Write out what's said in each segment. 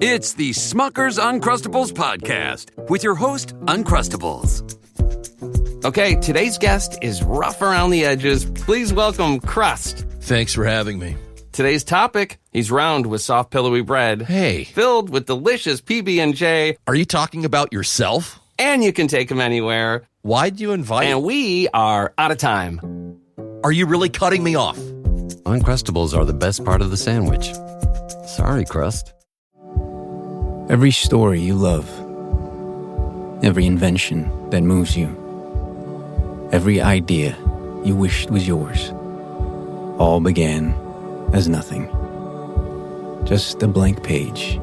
It's the Smucker's Uncrustables podcast with your host, Uncrustables. Okay, today's guest is rough around the edges. Please welcome Crust. Thanks for having me. Today's topic, he's round with soft pillowy bread. Hey. Filled with delicious PB&J. Are you talking about yourself? And you can take him anywhere. Why'd you invite? And we are out of time. Are you really cutting me off? Uncrustables are the best part of the sandwich. Sorry, Crust. Every story you love, every invention that moves you, every idea you wished was yours, all began as nothing. Just a blank page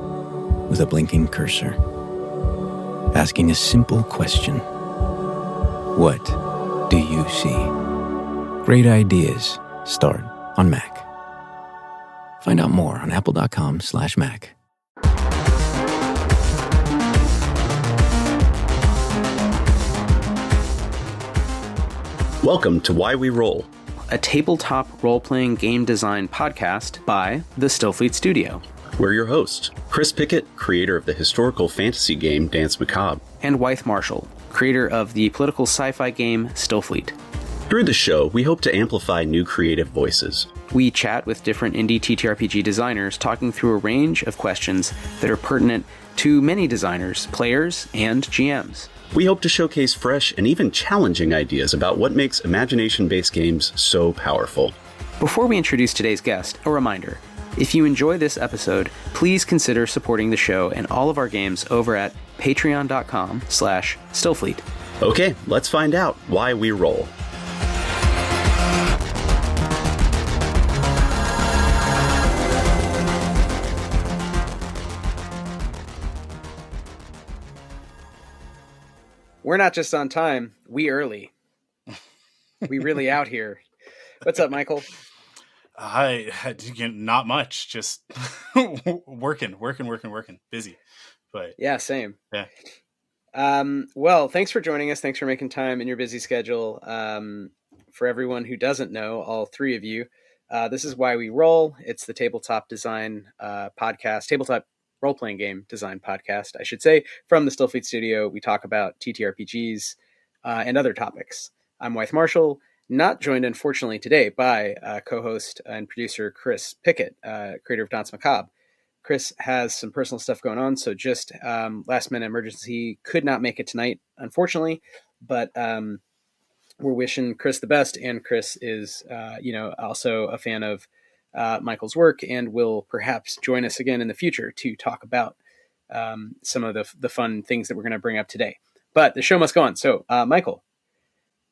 with a blinking cursor, asking a simple question. What do you see? Great ideas start on Mac. Find out more on apple.com/Mac. Welcome to Why We Roll, a tabletop role-playing game design podcast by the Stillfleet Studio. We're your hosts, Chris Pickett, creator of the historical fantasy game Dance Macabre, And Wythe Marshall, creator of the political sci-fi game Stillfleet. Through the show, we hope to amplify new creative voices. We chat with different indie TTRPG designers, talking through a range of questions that are pertinent to many designers, players, and GMs. We hope to showcase fresh and even challenging ideas about what makes imagination-based games so powerful. Before we introduce today's guest, a reminder. If you enjoy this episode, please consider supporting the show and all of our games over at patreon.com/Stillfleet. Okay, let's find out why we roll. We're not just on time, we early. We really out here. What's up, Michael? Not much. Just working. Busy, but yeah, same. Yeah. Well, thanks for joining us. Thanks for making time in your busy schedule. For everyone who doesn't know, all three of you, this is Why We Roll. It's the tabletop design podcast, tabletop role-playing game design podcast, I should say, from the Stillfleet Studio. We talk about TTRPGs and other topics. I'm Wythe Marshall, not joined, unfortunately, today by co-host and producer Chris Pickett, creator of Dance Macabre. Chris has some personal stuff going on, so just last-minute emergency, could not make it tonight, unfortunately, but we're wishing Chris the best, and Chris is, also a fan of Michael's work and will perhaps join us again in the future to talk about some of the fun things that we're going to bring up today. But the show must go on. So, Michael,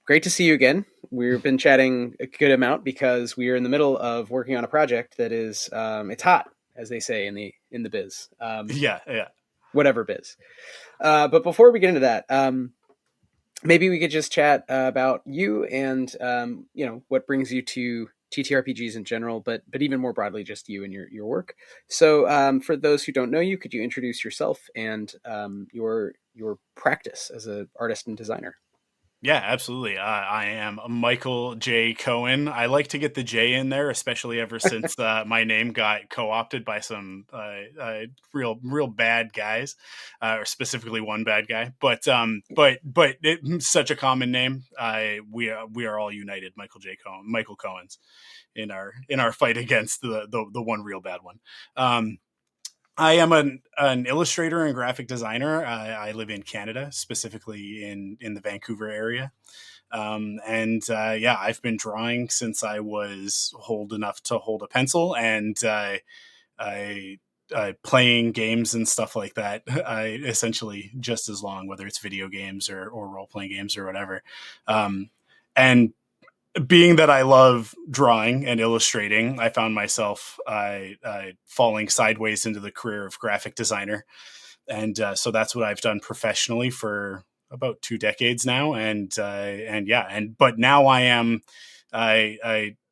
great to see you again. We've been chatting a good amount because we are in the middle of working on a project that is it's hot, as they say in the biz. Yeah. Whatever biz. But before we get into that, maybe we could just chat about you and what brings you to TTRPGs in general, but even more broadly, just you and your work. So for those who don't know you, could you introduce yourself and your practice as an artist and designer? Yeah, absolutely. I am Michael J. Cohen. I like to get the J in there, especially ever since my name got co-opted by some real bad guys, or specifically one bad guy. But it's such a common name. We are all united, Michael Cohens, in our fight against the one real bad one. I am an illustrator and graphic designer. I live in Canada, specifically in the Vancouver area. I've been drawing since I was old enough to hold a pencil, and playing games and stuff like that. Essentially just as long, whether it's video games or role-playing games or whatever. And being that I love drawing and illustrating, I found myself falling sideways into the career of graphic designer. And so that's what I've done professionally for about 2 decades now. But now I am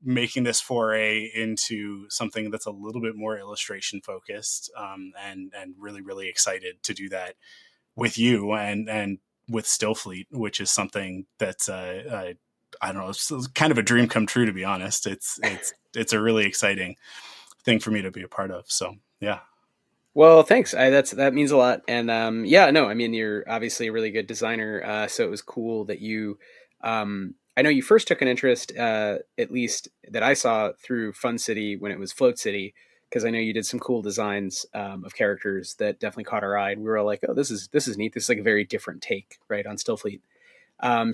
making this foray into something that's a little bit more illustration focused, and really, really excited to do that with you and with Stillfleet, which is something that's I don't know, it's kind of a dream come true, to be honest. It's a really exciting thing for me to be a part of. So, yeah. Well, thanks. That means a lot. And yeah, no, I mean, you're obviously a really good designer. So it was cool that you. I know you first took an interest, at least that I saw through Fun City when it was Float City, because I know you did some cool designs of characters that definitely caught our eye. And we were all like, oh, this is neat. This is like a very different take, right, on Stillfleet.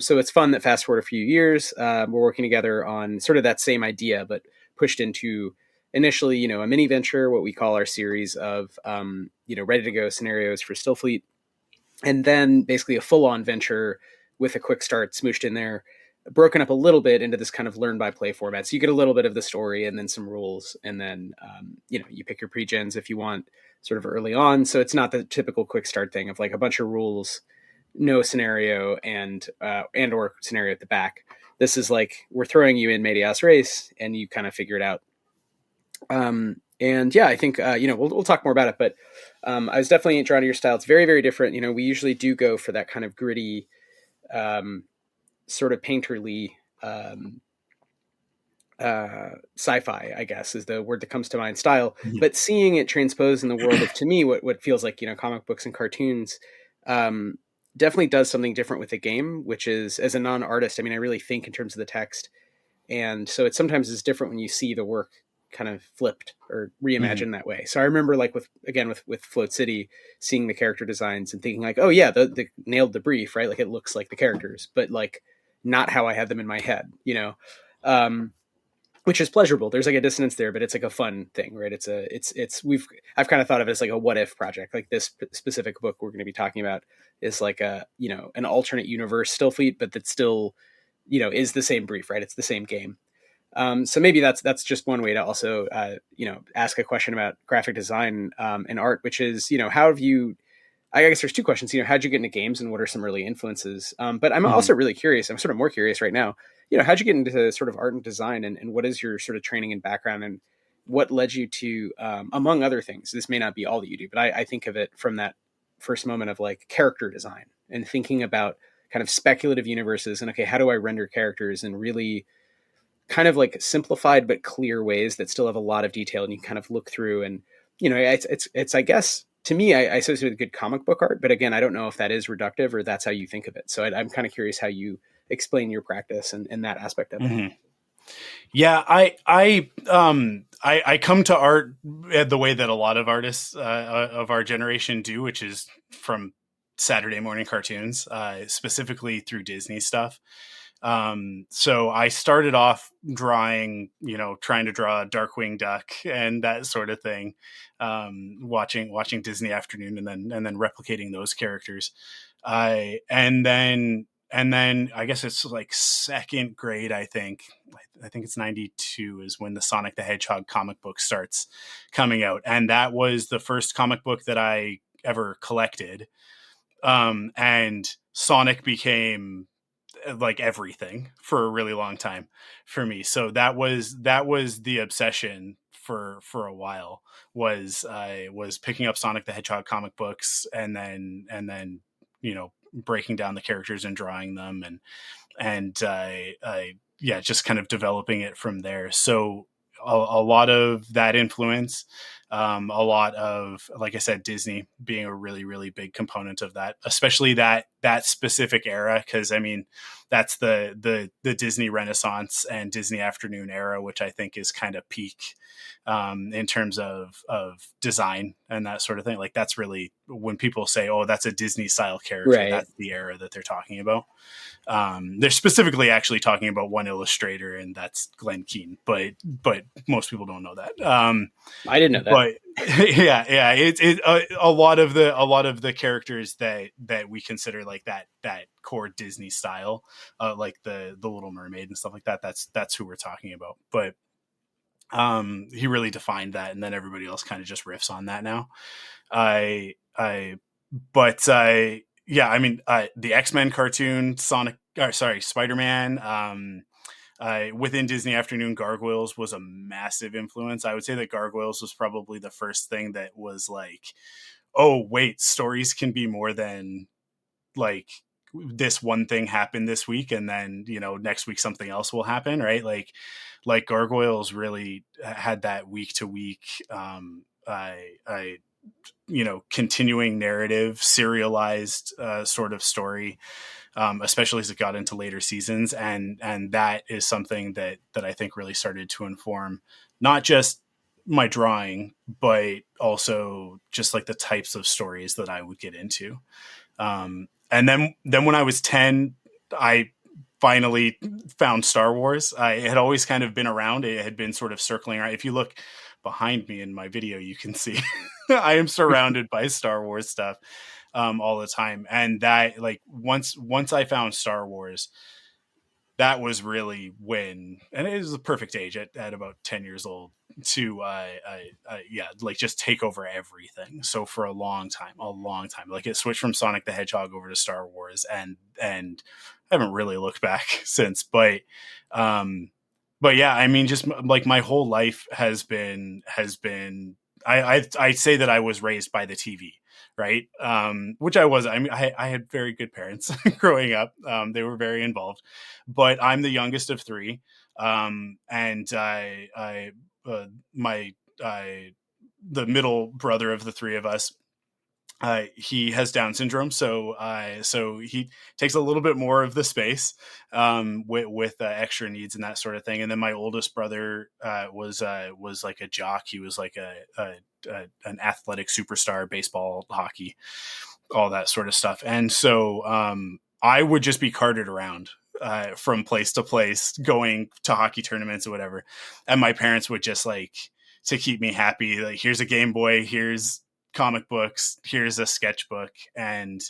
So it's fun that fast forward a few years, we're working together on sort of that same idea, but pushed into initially, a mini venture, what we call our series of, ready to go scenarios for Stillfleet, and then basically a full on venture with a quick start smooshed in there, broken up a little bit into this kind of learn by play format. So you get a little bit of the story and then some rules, and then you pick your pre-gens if you want, sort of early on. So it's not the typical quick start thing of like a bunch of rules, no scenario, and or scenario at the back. This is like we're throwing you in Medias Res and you kind of figure it out. And yeah, I think we'll talk more about it, but I was definitely drawn to your style. It's very, very different. We usually do go for that kind of gritty, sort of painterly sci-fi, I guess is the word that comes to mind, style. Mhm. But seeing it transposed in the world of, to me, what feels like comic books and cartoons, definitely does something different with the game, which is, as a non-artist, I mean, I really think in terms of the text, and so it sometimes is different when you see the work kind of flipped or reimagined that way. So I remember like with Float City, seeing the character designs and thinking like, oh yeah, the nailed the brief, right? Like it looks like the characters, but like not how I had them in my head, which is pleasurable. There's like a dissonance there, but it's like a fun thing, right? I've kind of thought of it as like a what if project. Like this specific book we're going to be talking about is like an alternate universe Stillfleet, but that still, is the same brief, right? It's the same game. So maybe that's just one way to also, ask a question about graphic design and art, which is, how have you, I guess there's two questions, how'd you get into games and what are some early influences? But I'm also really curious, I'm sort of more curious right now, how'd you get into sort of art and design, and what is your sort of training and background, and what led you to, among other things, this may not be all that you do, but I think of it from that first moment of like character design and thinking about kind of speculative universes and, okay, how do I render characters in really kind of like simplified but clear ways that still have a lot of detail, and you kind of look through, and it's I guess to me, I associate with good comic book art, but again, I don't know if that is reductive or that's how you think of it. So I'm kind of curious how you explain your practice and that aspect of it. Mm-hmm. Yeah, I come to art the way that a lot of artists of our generation do, which is from Saturday morning cartoons, specifically through Disney stuff. So I started off drawing, trying to draw a Darkwing Duck and that sort of thing, watching Disney Afternoon and then replicating those characters. And then I guess it's like second grade, I think it's 92 is when the Sonic the Hedgehog comic book starts coming out. And that was the first comic book that I ever collected. And Sonic became like everything for a really long time for me. So that was the obsession for a while, was picking up Sonic the Hedgehog comic books and then breaking down the characters and drawing them, and just kind of developing it from there. So a lot of that influence, a lot of, like I said, Disney being a really, really big component of that, especially that specific era. Cause I mean, that's the Disney Renaissance and Disney Afternoon era, which I think is kind of peak in terms of design and that sort of thing. Like that's really when people say, oh, that's a Disney style character, Right. That's the era that they're talking about. They're specifically actually talking about one illustrator, and that's Glenn Keane, but most people don't know that. I didn't know that. But yeah, it's a lot of the characters that we consider like that core Disney style, like the Little Mermaid and stuff like that. That's who we're talking about. But he really defined that, and then everybody else kind of just riffs on that now. Yeah, I mean, the X-Men cartoon, Spider-Man, within Disney Afternoon, Gargoyles was a massive influence. I would say that Gargoyles was probably the first thing that was like, oh, wait, stories can be more than like this one thing happened this week, and then, next week something else will happen, right? Like Gargoyles really had that week to week, continuing narrative, serialized sort of story, especially as it got into later seasons. And that is something that I think really started to inform not just my drawing, but also just like the types of stories that I would get into. And then when I was 10, I finally found Star Wars. I had always kind of been around. It had been sort of circling around. If you look behind me in my video, you can see I am surrounded by Star Wars stuff all the time. And that, like, once I found Star Wars, that was really when, and it was the perfect age at about 10 years old to, just take over everything. So for a long time, like it switched from Sonic the Hedgehog over to Star Wars, and I haven't really looked back since, but yeah, I mean, just like my whole life has been, I say that I was raised by the TV. Right. Which I was. I mean, I had very good parents growing up. They were very involved, but I'm the youngest of three. And the middle brother of the three of us, he has Down syndrome. So he takes a little bit more of the space, with extra needs and that sort of thing. And then my oldest brother, was like a jock. He was like an athletic superstar, baseball, hockey, all that sort of stuff. And so, I would just be carted around, from place to place, going to hockey tournaments or whatever. And my parents would just, like, to keep me happy, like, here's a Game Boy, here's comic books, here's a sketchbook, and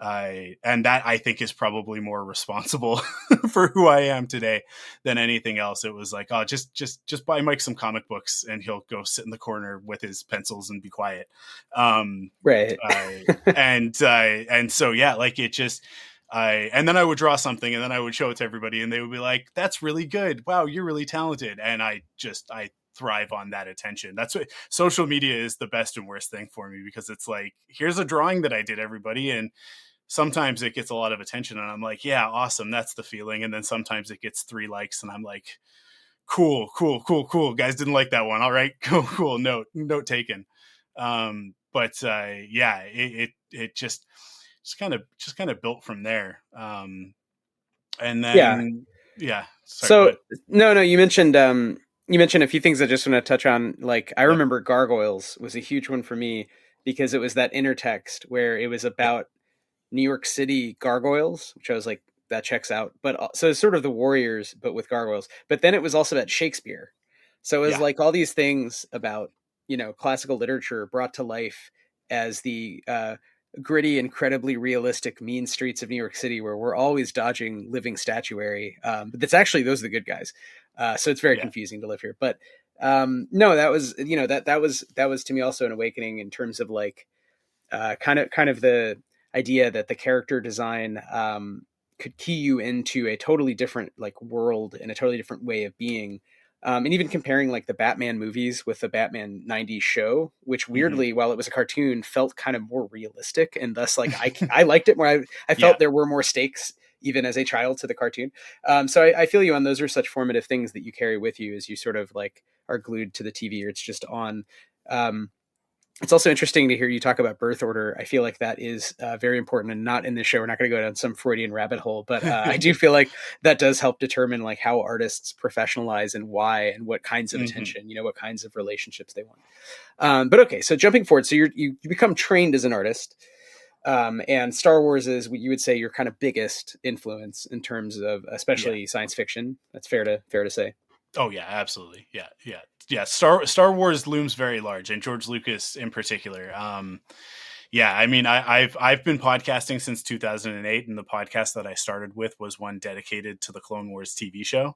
that I think is probably more responsible for who I am today than anything else. It was like, oh, just buy Mike some comic books and he'll go sit in the corner with his pencils and be quiet. Right. And so, yeah, like it just, and then I would draw something and then I would show it to everybody and they would be like, that's really good. Wow, you're really talented. And I thrive on that attention. That's what social media is, the best and worst thing for me, because it's like, here's a drawing that I did, everybody. And sometimes it gets a lot of attention and I'm like, yeah, awesome. That's the feeling. And then sometimes it gets 3 likes and I'm like, cool. Guys didn't like that one. All right, cool. Note taken. It just kind of built from there. And then, yeah. Sorry, so no, you mentioned a few things I just want to touch on. Like, I remember Gargoyles was a huge one for me because it was that intertext where it was about New York City gargoyles, which I was like, that checks out. But so it's sort of the Warriors, but with gargoyles. But then it was also about Shakespeare. So it was like all these things about, classical literature brought to life as the gritty, incredibly realistic, mean streets of New York City, where we're always dodging living statuary. But that's actually, those are the good guys. So it's very confusing to live here. But no, that was, that was to me also an awakening in terms of like kind of the idea that the character design could key you into a totally different like world and a totally different way of being. And even comparing like the Batman movies with the Batman 90s show, which weirdly, while it was a cartoon, felt kind of more realistic. And thus, like, I liked it more. I felt there were more stakes even as a child to the cartoon. So I feel you on those are such formative things that you carry with you as you sort of like are glued to the TV or it's just on. It's also interesting to hear you talk about birth order. I feel like that is very important and not in this show. We're not going to go down some Freudian rabbit hole, but I do feel like that does help determine like how artists professionalize and why, and what kinds of attention, what kinds of relationships they want. But okay, so jumping forward, so you become trained as an artist, and Star Wars is what you would say your kind of biggest influence in terms of, especially science fiction. That's fair to say. Oh yeah, absolutely. Yeah. Star Wars looms very large, and George Lucas in particular. I mean, I've been podcasting since 2008, and the podcast that I started with was one dedicated to the Clone Wars TV show.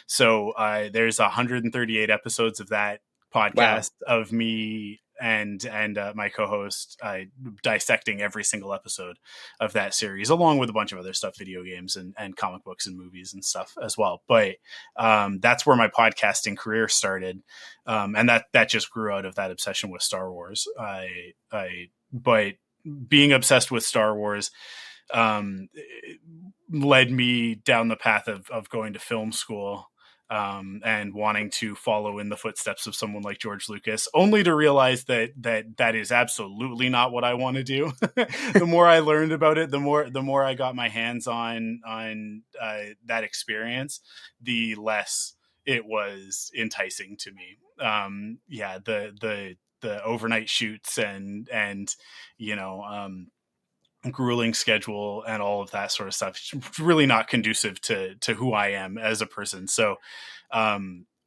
So there's 138 episodes of that podcast of me and my co-host dissecting every single episode of that series, along with a bunch of other stuff, video games and comic books and movies and stuff as well. But that's where my podcasting career started, and that just grew out of that obsession with Star Wars. But being obsessed with Star Wars led me down the path of going to film school. and wanting to follow in the footsteps of someone like George Lucas, only to realize that is absolutely not what I want to do. The more I learned about it, the more I got my hands on that experience, the less it was enticing to me. The overnight shoots and grueling schedule and all of that sort of stuff, it's really not conducive to who I am as a person. So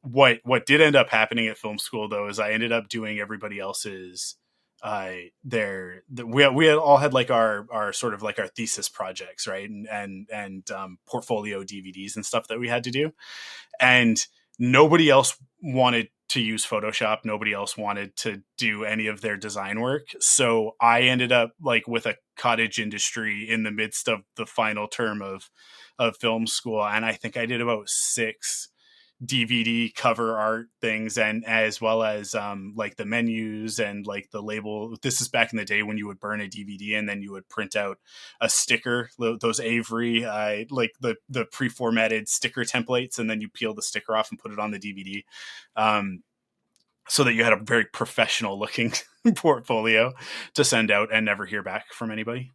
what did end up happening at film school, though, is I ended up doing everybody else's we had all had like our sort of like our thesis projects, right, and portfolio DVDs and stuff that we had to do, and nobody else wanted to use Photoshop. Nobody else wanted to do any of their design work. So I ended up like with a cottage industry in the midst of the final term of film school. And I think I did about 6 DVD cover art things, and as well as like the menus and like the label. This is back in the day when you would burn a DVD and then you would print out a sticker, those Avery like the pre-formatted sticker templates, and then you peel the sticker off and put it on the DVD, so that you had a very professional looking portfolio to send out and never hear back from anybody.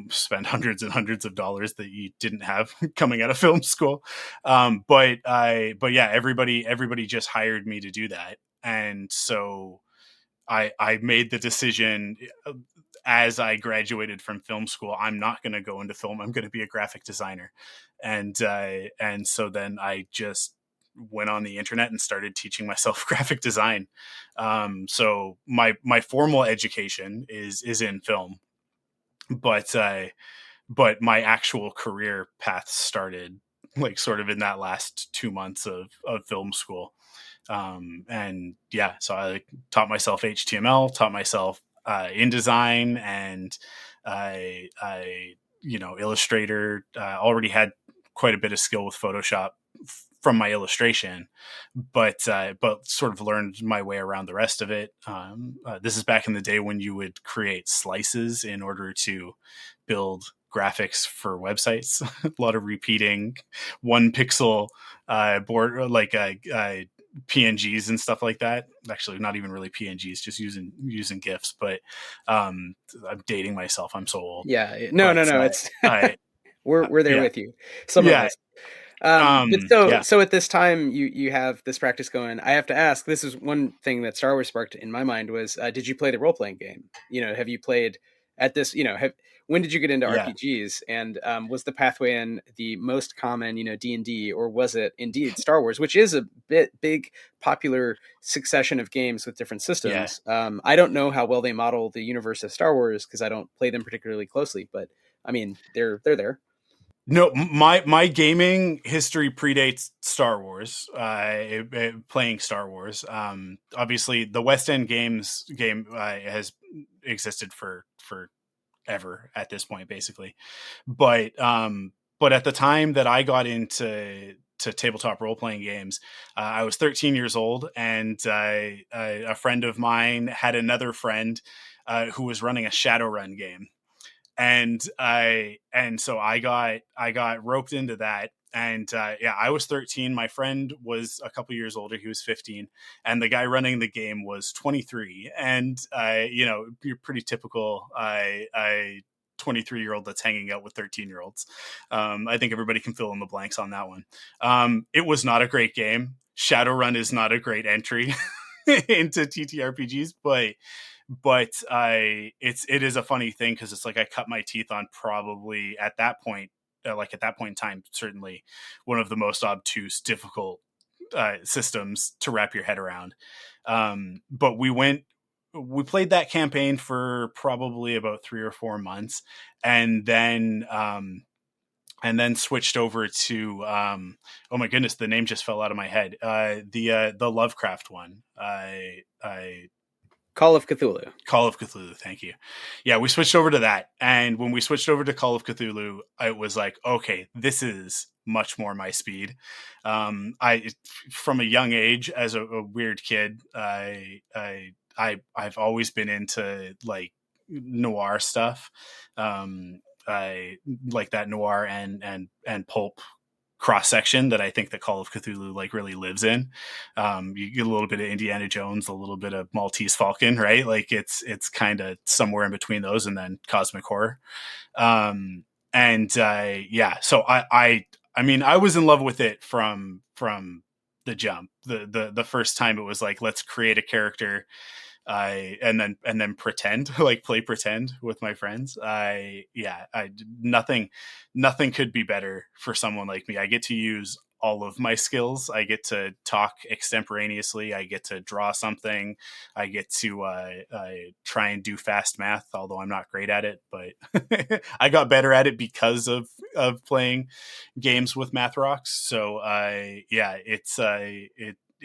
Spend hundreds and hundreds of dollars that you didn't have coming out of film school. But yeah, everybody just hired me to do that. And so I made the decision as I graduated from film school, I'm not going to go into film. I'm going to be a graphic designer. And so then I just went on the internet and started teaching myself graphic design. So my formal education is in film, but my actual career path started like sort of in that last 2 months of film school. And yeah, so I taught myself HTML, taught myself InDesign, and I Illustrator. Already had quite a bit of skill with Photoshop from my illustration, but sort of learned my way around the rest of it. This is back in the day when you would create slices in order to build graphics for websites. A lot of repeating 1 pixel board, like PNGs and stuff like that. Actually, not even really PNGs, just using GIFs. But I'm dating myself. I'm so old. Yeah, no. It's we're there with you. Some of us. So at this time you have this practice going. I have to ask, this is one thing that Star Wars sparked in my mind was, did you play the role-playing game? Have you played at this, when did you get into RPGs, and was the pathway in the most common, D&D, or was it indeed Star Wars, which is a big popular succession of games with different systems? I don't know how well they model the universe of Star Wars because I don't play them particularly closely, but I mean, they're there. No, my gaming history predates Star Wars. Playing Star Wars. Obviously, the West End Games game has existed for ever at this point, basically. But at the time that I got into tabletop role playing games, I was 13 years old, and a friend of mine had another friend who was running a Shadowrun game. And so I got roped into that. And I was 13. My friend was a couple years older. He was 15. And the guy running the game was 23. And, you're pretty typical 23-year-old that's hanging out with 13-year-olds. I think everybody can fill in the blanks on that one. It was not a great game. Shadowrun is not a great entry into TTRPGs, but it is a funny thing, because it's like I cut my teeth on probably at that point in time, certainly one of the most obtuse, difficult systems to wrap your head around. But we played that campaign for probably about 3 or 4 months, and then switched over to oh my goodness, the name just fell out of my head. The Lovecraft one. Call of Cthulhu. Thank you. Yeah, we switched over to that. And when we switched over to Call of Cthulhu, it was like, okay, this is much more my speed. From a young age, as a weird kid, I've always been into like noir stuff. I like that noir and pulp cross section that I think that Call of Cthulhu like really lives in. You get a little bit of Indiana Jones, a little bit of Maltese Falcon, right? Like it's kind of somewhere in between those, and then cosmic horror. So I mean, I was in love with it from the jump. The first time it was like, let's create a character, and then pretend, like play pretend with my friends. Nothing could be better for someone like me. I get to use all of my skills. I get to talk extemporaneously. I get to draw something. I get to try and do fast math, although I'm not great at it, but I got better at it because of playing games with math rocks. So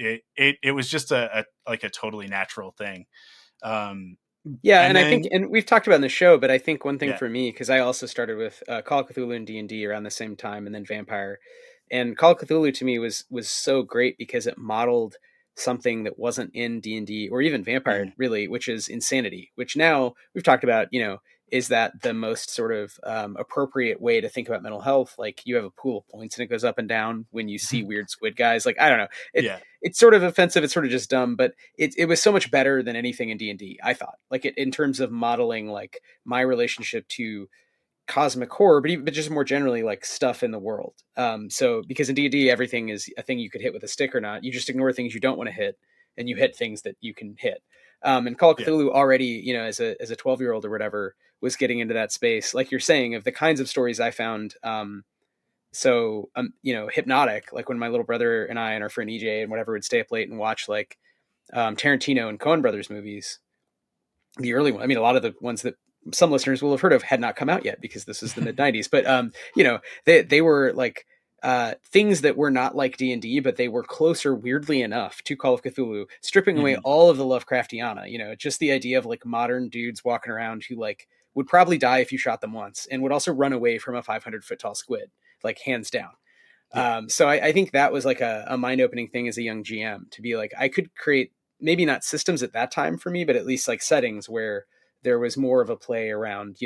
it was just a totally natural thing. I think, and we've talked about in the show, but I think one thing for me, because I also started with Call of Cthulhu and D&D around the same time, and then Vampire. And Call of Cthulhu to me was so great because it modeled something that wasn't in D&D or even Vampire, really, which is insanity, which now we've talked about, is that the most sort of appropriate way to think about mental health? Like, you have a pool of points and it goes up and down when you see weird squid guys. Like, I don't know. It's sort of offensive. It's sort of just dumb, but it was so much better than anything in D&D, I thought. Like, in terms of modeling, like, my relationship to cosmic horror, but just more generally, like, stuff in the world. So because in D&D, everything is a thing you could hit with a stick or not. You just ignore things you don't want to hit, and you hit things that you can hit. And Call of Cthulhu already, as a 12-year-old or whatever, was getting into that space, like you're saying, of the kinds of stories I found hypnotic. Like when my little brother and I and our friend EJ and whatever would stay up late and watch like Tarantino and Cohen brothers movies, the early one. I mean, a lot of the ones that some listeners will have heard of had not come out yet because this is the mid 90s, but they were like things that were not like D&D, but they were closer, weirdly enough, to Call of Cthulhu, stripping away all of the Lovecraftiana, just the idea of like modern dudes walking around who like would probably die if you shot them once and would also run away from a 500-foot tall squid, like hands down. So I think that was like a mind-opening thing as a young GM, to be like, I could create maybe not systems at that time for me, but at least like settings where there was more of a play around,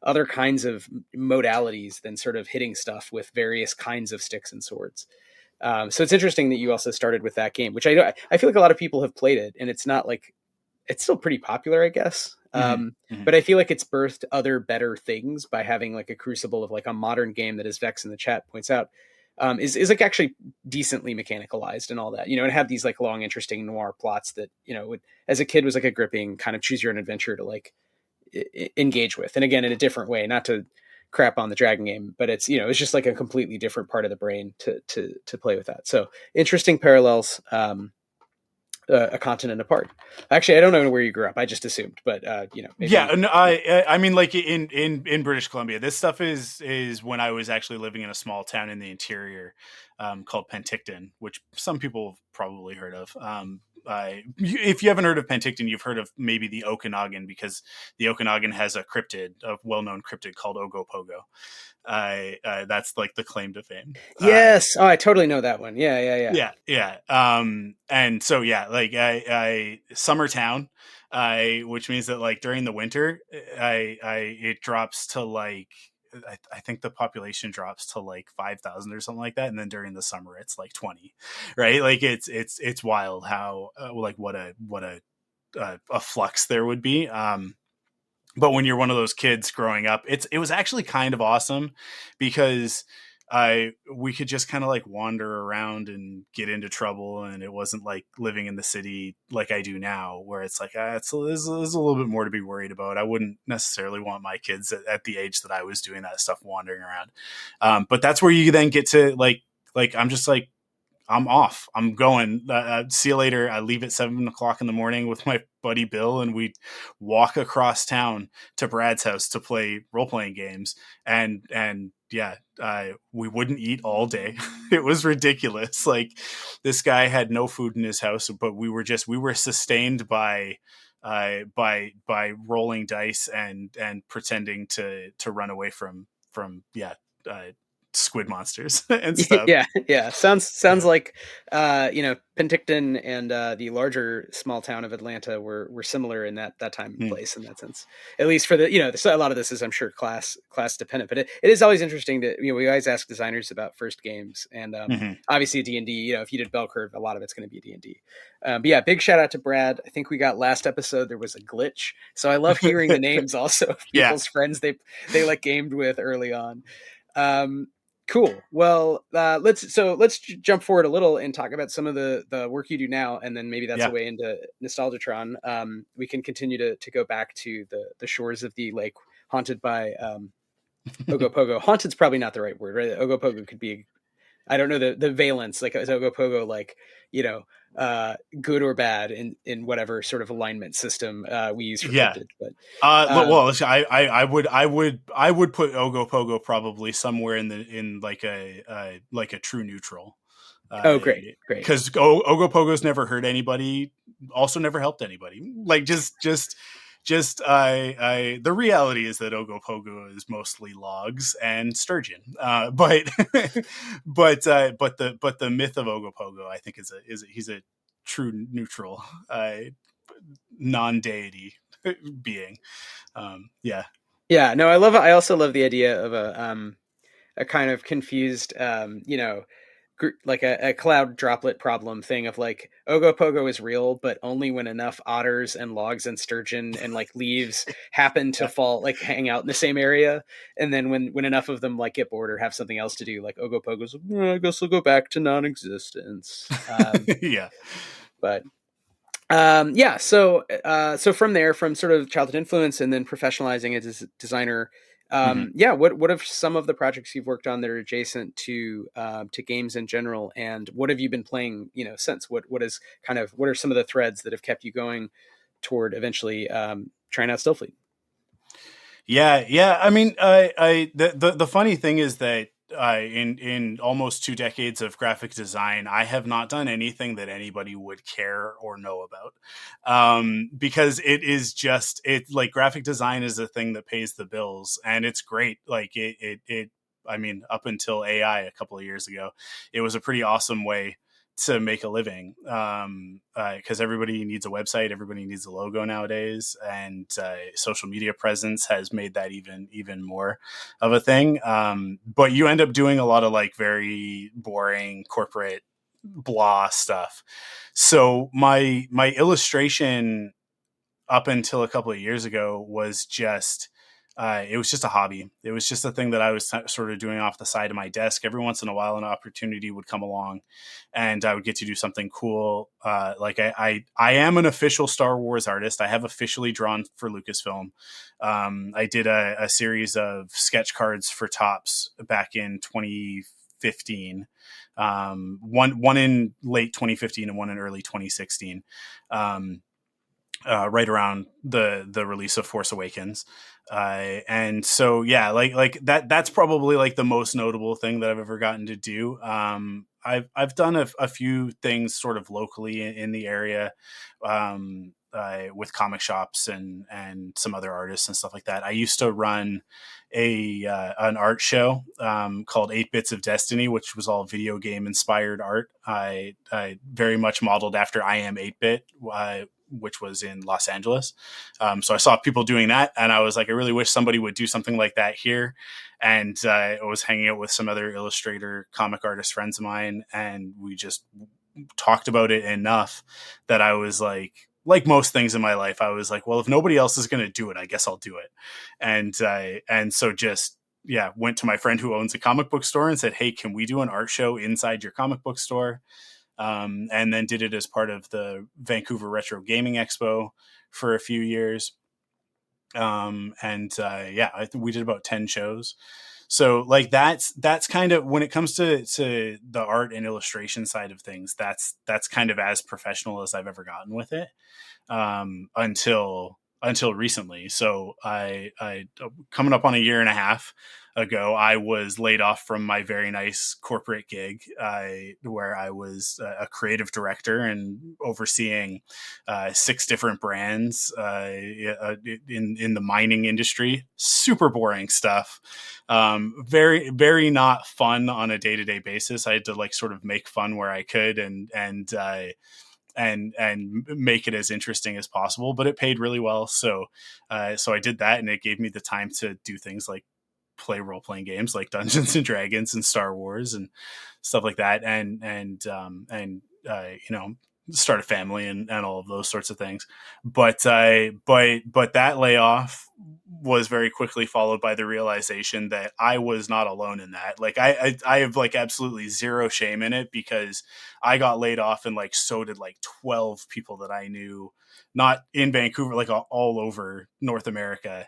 other kinds of modalities than sort of hitting stuff with various kinds of sticks and swords. So it's interesting that you also started with that game, which I feel like a lot of people have played it, and it's not like, it's still pretty popular, I guess. But I feel like it's birthed other better things by having like a crucible of like a modern game that, as Vex in the chat points out, is like actually decently mechanicalized and all that, and have these like long, interesting noir plots that, as a kid was like a gripping kind of choose your own adventure to like engage with. And again, in a different way, not to crap on the Dragon game, but it's, it's just like a completely different part of the brain to play with that. So interesting parallels, a continent apart. Actually, I don't know where you grew up. I just assumed, but maybe. I mean, like in British Columbia, this stuff is when I was actually living in a small town in the interior, called Penticton, which some people have probably heard of. If you haven't heard of Penticton, you've heard of maybe the Okanagan, because the Okanagan has a well-known cryptid called Ogopogo. That's like the claim to fame. Yes. I totally know that one. Yeah. And so, like Summertown, which means that like during the winter, it drops to like, I think the population drops to like 5,000 or something like that. And then during the summer, it's like 20, right? Like it's wild how, like what a flux there would be. But when you're one of those kids growing up, it was actually kind of awesome, because we could just kind of like wander around and get into trouble, and it wasn't like living in the city like I do now, where it's like there's a little bit more to be worried about. I wouldn't necessarily want my kids at the age that I was doing that stuff wandering around. But that's where you then get to like I'm just like, I'm off. I'm going. See you later. I leave at 7:00 in the morning with my buddy Bill, and we walk across town to Brad's house to play role-playing games. And we wouldn't eat all day. It was ridiculous. Like, this guy had no food in his house, but we were sustained by rolling dice and pretending to run away from squid monsters and stuff. Yeah. Sounds like Penticton and the larger small town of Atlanta were similar in that time and place in that sense. At least for so a lot of this is, I'm sure, class dependent, but it is always interesting to we always ask designers about first games, and obviously D&D. If you did bell curve, a lot of it's going to be D&D. But yeah, big shout out to Brad. I think we got last episode there was a glitch, so I love hearing the names also of people's friends they like gamed with early on. Cool. Well, let's jump forward a little and talk about some of the work you do now, and then maybe that's a way into Nostalgitron. We can continue to go back to the shores of the lake haunted by Ogopogo. Haunted's probably not the right word, right? Ogopogo could be, I don't know the valence, like is Ogopogo like good or bad in whatever sort of alignment system we use for cryptids. But I would put Ogopogo probably somewhere in like a true neutral. Great. Because Ogopogo's never hurt anybody, also never helped anybody. Like the reality is that Ogopogo is mostly logs and sturgeon, but the myth of Ogopogo, I think, he's a true neutral, non-deity being. No, I also love the idea of a kind of confused, like a cloud droplet problem thing of like Ogopogo is real, but only when enough otters and logs and sturgeon and like leaves happen to fall, like hang out in the same area. And then when enough of them like get bored or have something else to do, like Ogopogo's, I guess I'll go back to non-existence. So from there, from sort of childhood influence and then professionalizing as a designer, what are some of the projects you've worked on that are adjacent to games in general, and what have you been playing since? What are some of the threads that have kept you going toward eventually trying out Stillfleet? I mean, the funny thing is that in almost 2 decades of graphic design, I have not done anything that anybody would care or know about, because it like graphic design is a thing that pays the bills, and it's great. Like I mean, up until AI a couple of years ago, it was a pretty awesome way to make a living, because everybody needs a website, everybody needs a logo nowadays, and social media presence has made that even more of a thing. But you end up doing a lot of like very boring corporate blah stuff. So my illustration up until a couple of years ago was just it was just a hobby. It was just a thing that I was sort of doing off the side of my desk. Every once in a while, an opportunity would come along and I would get to do something cool. Like I am an official Star Wars artist. I have officially drawn for Lucasfilm. I did a series of sketch cards for Topps back in 2015. One in late 2015 and one in early 2016. Right around the release of Force Awakens. And so, like that's probably like the most notable thing that I've ever gotten to do. I've done a few things sort of locally in the area, with comic shops and some other artists and stuff like that. I used to run an art show called 8 Bits of Destiny, which was all video game inspired art. I very much modeled after I Am 8-Bit, which was in Los Angeles. So I saw people doing that and I was like, I really wish somebody would do something like that here. And I was hanging out with some other illustrator comic artist friends of mine, and we just talked about it enough that I was like most things in my life, I was like, well, if nobody else is going to do it, I guess I'll do it. And so just, went to my friend who owns a comic book store and said, hey, can we do an art show inside your comic book store? And then did it as part of the Vancouver Retro Gaming Expo for a few years. We did about 10 shows. So like that's kind of, when it comes to the art and illustration side of things, that's kind of as professional as I've ever gotten with it, until recently. So I coming up on a year and a half. ago, I was laid off from my very nice corporate gig, where I was a creative director and overseeing 6 different brands in the mining industry. Super boring stuff. Very, very not fun on a day-to-day basis. I had to like sort of make fun where I could and make it as interesting as possible, but it paid really well. So I did that, and it gave me the time to do things like play role-playing games like Dungeons and Dragons and Star Wars and stuff like that. And start a family and all of those sorts of things. But that layoff was very quickly followed by the realization that I was not alone in that. Like I have like absolutely zero shame in it, because I got laid off, and like so did like 12 people that I knew, not in Vancouver, like all over North America.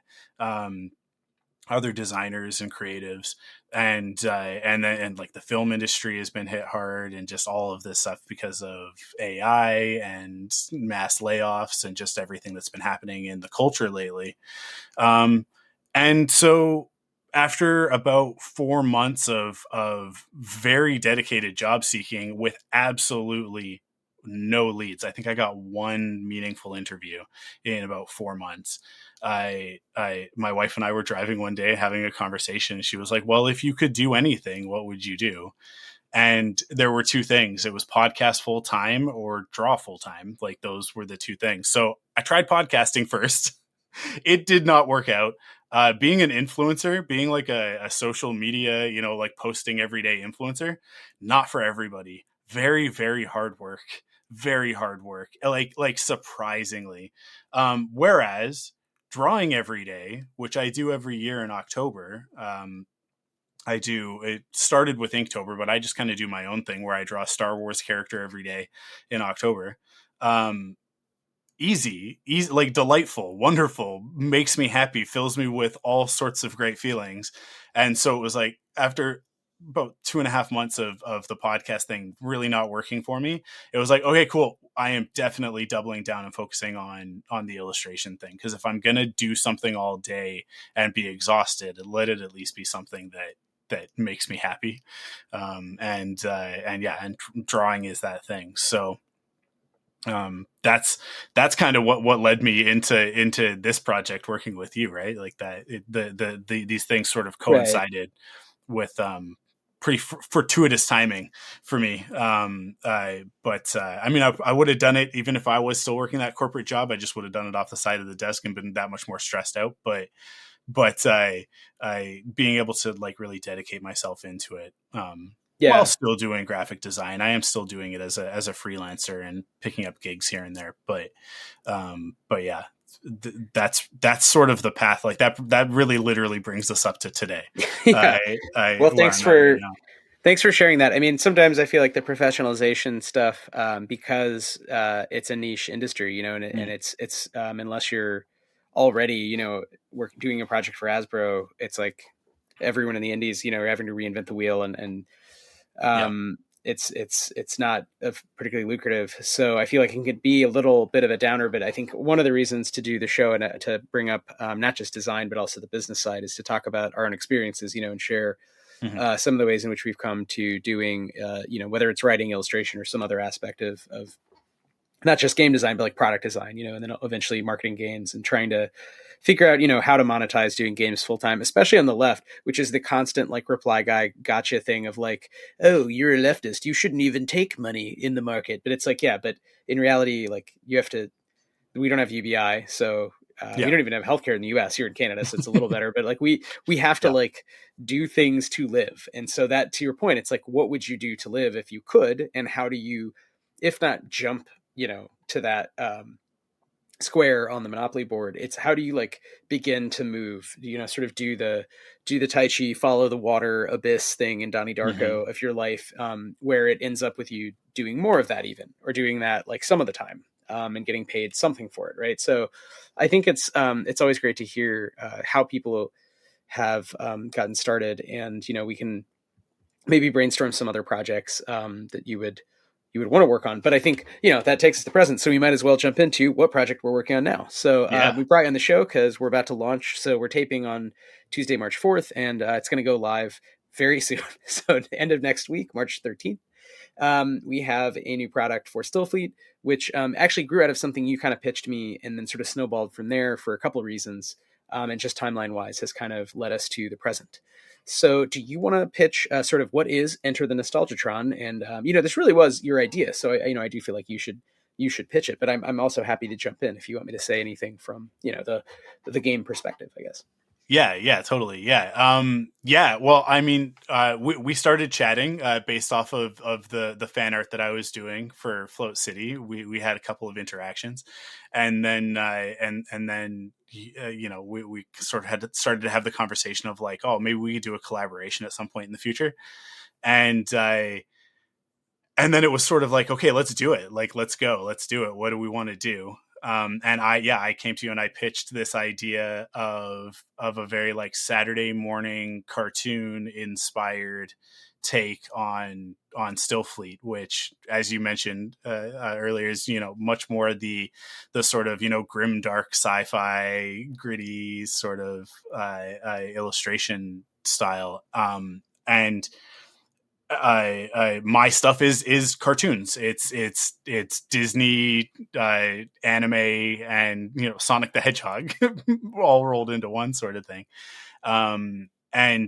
Other designers and creatives, and like the film industry has been hit hard, and just all of this stuff because of AI and mass layoffs and just everything that's been happening in the culture lately. And so after about 4 months of very dedicated job seeking with absolutely no leads, I think I got one meaningful interview in about 4 months. My wife and I were driving one day having a conversation. She was like, well, if you could do anything, what would you do? And there were 2 things. It was podcast full time or draw full time. Like those were the 2 things. So I tried podcasting first. It did not work out. Being an influencer, being like a social media, like posting everyday influencer, not for everybody. Very, very hard work. Very hard work. Like surprisingly. Whereas drawing every day, which I do every year in October, it started with Inktober, but I just kind of do my own thing where I draw a Star Wars character every day in October. Easy, like delightful, wonderful, makes me happy, fills me with all sorts of great feelings. And so it was like, after about 2.5 months of the podcast thing really not working for me, it was like, okay, cool. I am definitely doubling down and focusing on the illustration thing. Because if I'm going to do something all day and be exhausted, let it at least be something that makes me happy. And drawing is that thing. So that's kind of what led me into this project, working with you, right? Like that, these things sort of coincided with pretty fortuitous timing for me. I would have done it even if I was still working that corporate job. I just would have done it off the side of the desk and been that much more stressed out. But I being able to like really dedicate myself into it, while still doing graphic design. I am still doing it as a freelancer and picking up gigs here and there. But yeah, that's sort of the path. Like that really literally brings us up to today. Yeah. Well, thanks for sharing that. I mean, sometimes I feel like the professionalization stuff, because it's a niche industry, and it's unless you're already, we're doing a project for Hasbro, it's like everyone in the indies, having to reinvent the wheel, and it's not particularly lucrative. So I feel like it can be a little bit of a downer, but I think one of the reasons to do the show and to bring up not just design, but also the business side is to talk about our own experiences, and share some of the ways in which we've come to doing, whether it's writing, illustration, or some other aspect of not just game design, but like product design, and then eventually marketing games, and trying to figure out, how to monetize doing games full time, especially on the left, which is the constant like reply guy gotcha thing of like, oh, you're a leftist, you shouldn't even take money in the market. But it's like, yeah, but in reality, like we don't have UBI, so we don't even have healthcare in the US. Here in Canada, so it's a little better, but like we have to like do things to live. And so that, to your point, it's like, what would you do to live if you could, and how do you, if not jump, to that square on the Monopoly board, it's how do you like begin to move, sort of do the Tai Chi, follow the water abyss thing in Donnie Darko of your life, where it ends up with you doing more of that, even, or doing that like some of the time, and getting paid something for it. Right. So I think it's always great to hear how people have gotten started, and, we can maybe brainstorm some other projects that you would you would want to work on. But I think, that takes us to present. So we might as well jump into what project we're working on now. So we brought you on the show because we're about to launch. So we're taping on Tuesday, March 4th, and it's going to go live very soon. So the end of next week, March 13th. We have a new product for Stillfleet, which actually grew out of something you kind of pitched me and then sort of snowballed from there for a couple of reasons. And just timeline wise has kind of led us to the present. So do you want to pitch sort of what is Enter the Nostalgitron? And, this really was your idea. So, I do feel like you should pitch it, but I'm also happy to jump in if you want me to say anything from, the game perspective, I guess. Yeah, totally. Yeah. Well, I mean, we started chatting based off of the fan art that I was doing for Float City. We had a couple of interactions, and then we sort of started to have the conversation of like, oh, maybe we could do a collaboration at some point in the future, and then it was sort of like, okay, let's do it. Like, let's go, let's do it. What do we want to do? And I came to you and I pitched this idea of a very like Saturday morning cartoon inspired take on Stillfleet, which, as you mentioned earlier, is much more the sort of grim, dark, sci-fi, gritty sort of illustration style. And my stuff is cartoons. It's Disney anime and Sonic the Hedgehog all rolled into one sort of thing. And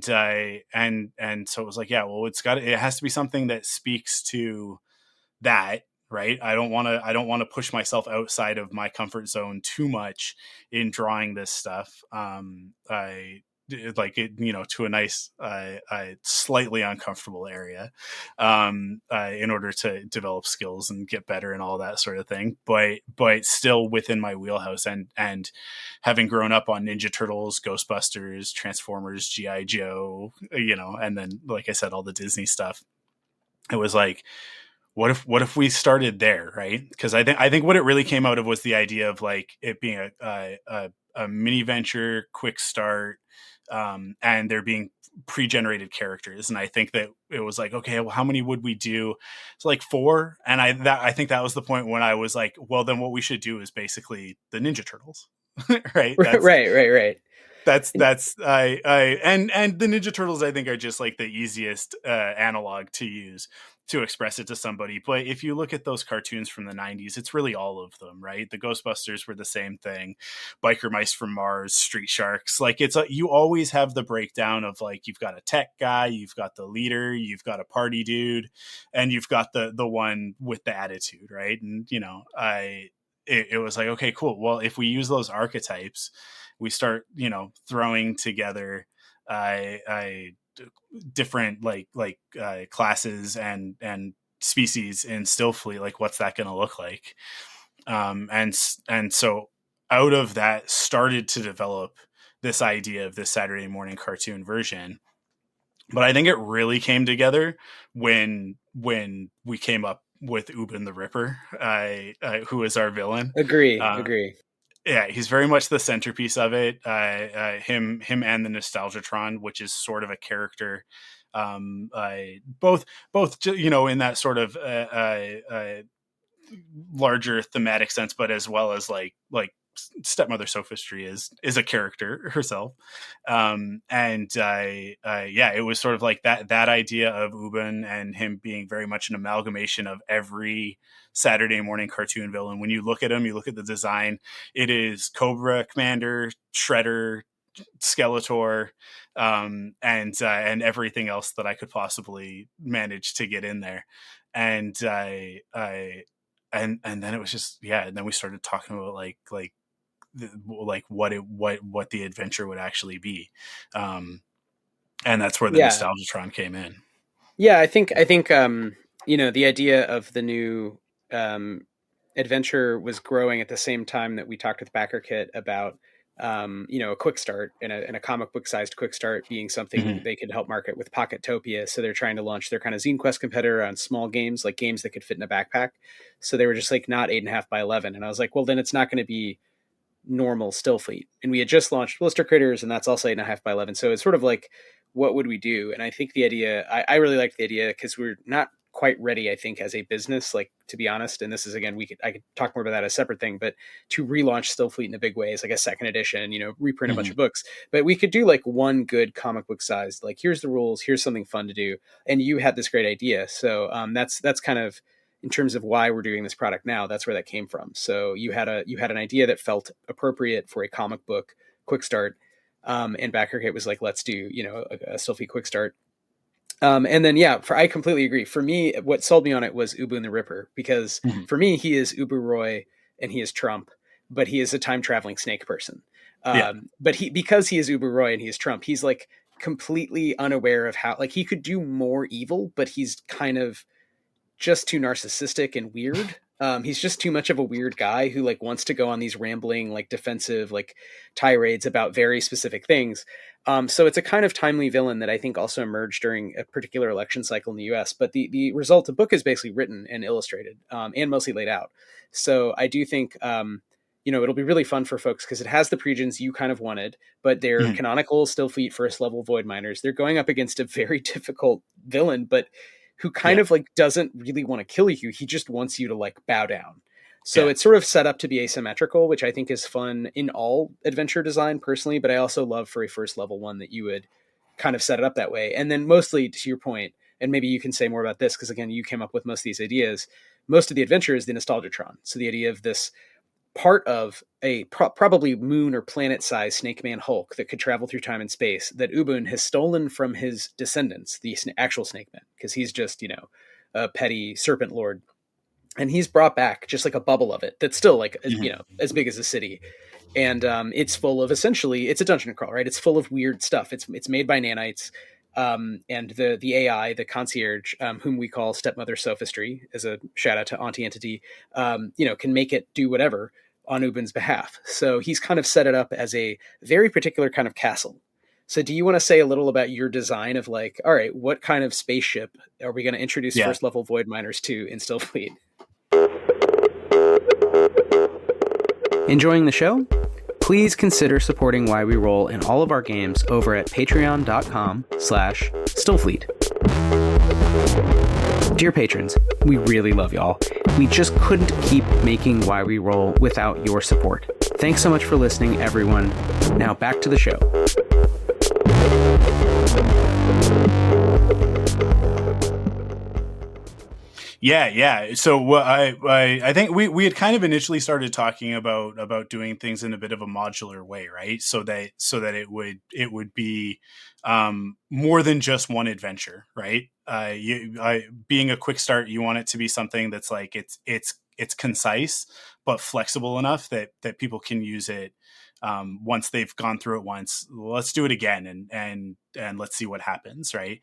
so it was like, yeah, well, it has to be something that speaks to that, right? I don't want to push myself outside of my comfort zone too much in drawing this stuff. Like it, to a nice, slightly uncomfortable area, in order to develop skills and get better and all that sort of thing. But still within my wheelhouse, and having grown up on Ninja Turtles, Ghostbusters, Transformers, G.I. Joe, and then, like I said, all the Disney stuff. It was like, what if we started there, right? Because I think what it really came out of was the idea of like it being a mini venture, quick start. And there being pre-generated characters. And I think that it was like, okay, well, how many would we do? It's like 4. And I think that was the point when I was like, well, then what we should do is basically the Ninja Turtles, right? Right. That's and the Ninja Turtles, I think, are just like the easiest analog to use to express it to somebody. But if you look at those cartoons from the 90s, it's really all of them, right? The Ghostbusters were the same thing. Biker Mice from Mars, Street Sharks. Like you always have the breakdown of like, you've got a tech guy, you've got the leader, you've got a party dude, and you've got the one with the attitude, right? And, it was like, okay, cool. Well, if we use those archetypes, we start, throwing together different classes and species in Stillfleet. Like, what's that going to look like? And so out of that started to develop this idea of this Saturday morning cartoon version. But I think it really came together when we came up with Ubin the Ripper, who is our villain. Agree. Yeah, he's very much the centerpiece of it. Him and the Nostalgitron, which is sort of a character, both in that sort of larger thematic sense, but as well as like Stepmother Sophistry is a character herself. It was sort of like that idea of Ubin and him being very much an amalgamation of every Saturday morning cartoon villain. When you look at him, you look at the design, it is Cobra Commander, Shredder, Skeletor, and everything else that I could possibly manage to get in there. And then it was just, and then we started talking about like what the adventure would actually be, and that's where the Nostalgitron came in. I think the idea of the new adventure was growing at the same time that we talked with Backerkit about a quick start and a comic book sized quick start being something they could help market with Pocketopia. So they're trying to launch their kind of Zine Quest competitor on small games, like games that could fit in a backpack. So they were just like not 8.5 by 11. And I was like, well, then it's not going to be normal Stillfleet. And we had just launched Blister Critters, and that's also 8.5 by 11. So it's sort of like, what would we do? And I think the idea, I really liked the idea because we're not quite ready, I think, as a business, like, to be honest. And this is, again, I could talk more about that as a separate thing, but to relaunch Stillfleet in a big way is like a second edition, reprint a bunch of books. But we could do like one good comic book size, like, here's the rules, here's something fun to do. And you had this great idea. So that's kind of, in terms of why we're doing this product now, that's where that came from. So you had an idea that felt appropriate for a comic book quick start. And Backerkit was like, let's do, a Stillfleet quick start. And then, I completely agree. For me, what sold me on it was Ubun the Ripper, because for me, he is Ubu Roy and he is Trump, but he is a time traveling snake person. But because he is Ubu Roy and he is Trump, he's like completely unaware of how, like, he could do more evil, but he's kind of just too narcissistic and weird. He's just too much of a weird guy who like wants to go on these rambling, like, defensive, like, tirades about very specific things. So it's a kind of timely villain that I think also emerged during a particular election cycle in the US. But the result, the book is basically written and illustrated, and mostly laid out. So I do think, it'll be really fun for folks because it has the pregens you kind of wanted, but they're canonical Stillfleet first level void miners. They're going up against a very difficult villain, but who kind of like doesn't really want to kill you. He just wants you to like bow down. So it's sort of set up to be asymmetrical, which I think is fun in all adventure design personally, but I also love for a first level one that you would kind of set it up that way. And then mostly, to your point, and maybe you can say more about this, because again, you came up with most of these ideas. Most of the adventure is the Nostalgitron. So the idea of this part of a probably moon or planet sized Snake Man Hulk that could travel through time and space that Ubun has stolen from his descendants, the actual Snake Men, because he's just, a petty serpent lord. And he's brought back just like a bubble of it that's still like, as big as a city. And it's full of, essentially, it's a dungeon crawl, right? It's full of weird stuff. It's made by nanites. And the AI, the concierge, whom we call Stepmother Sophistry, as a shout out to Auntie Entity, can make it do whatever on Ubun's behalf. So he's kind of set it up as a very particular kind of castle. So do you want to say a little about your design of like, all right, what kind of spaceship are we going to introduce first level void miners to in Stillfleet? Enjoying the show? Please consider supporting Why We Roll in all of our games over at patreon.com/Stillfleet. Dear patrons, we really love y'all. We just couldn't keep making Why We Roll without your support. Thanks so much for listening, everyone. Now back to the show. Yeah. So I think we had kind of initially started talking about doing things in a bit of a modular way, right? So that it would be more than just one adventure, right? Being a quick start, you want it to be something that's like it's concise but flexible enough that people can use it once they've gone through it once. Let's do it again and let's see what happens, right?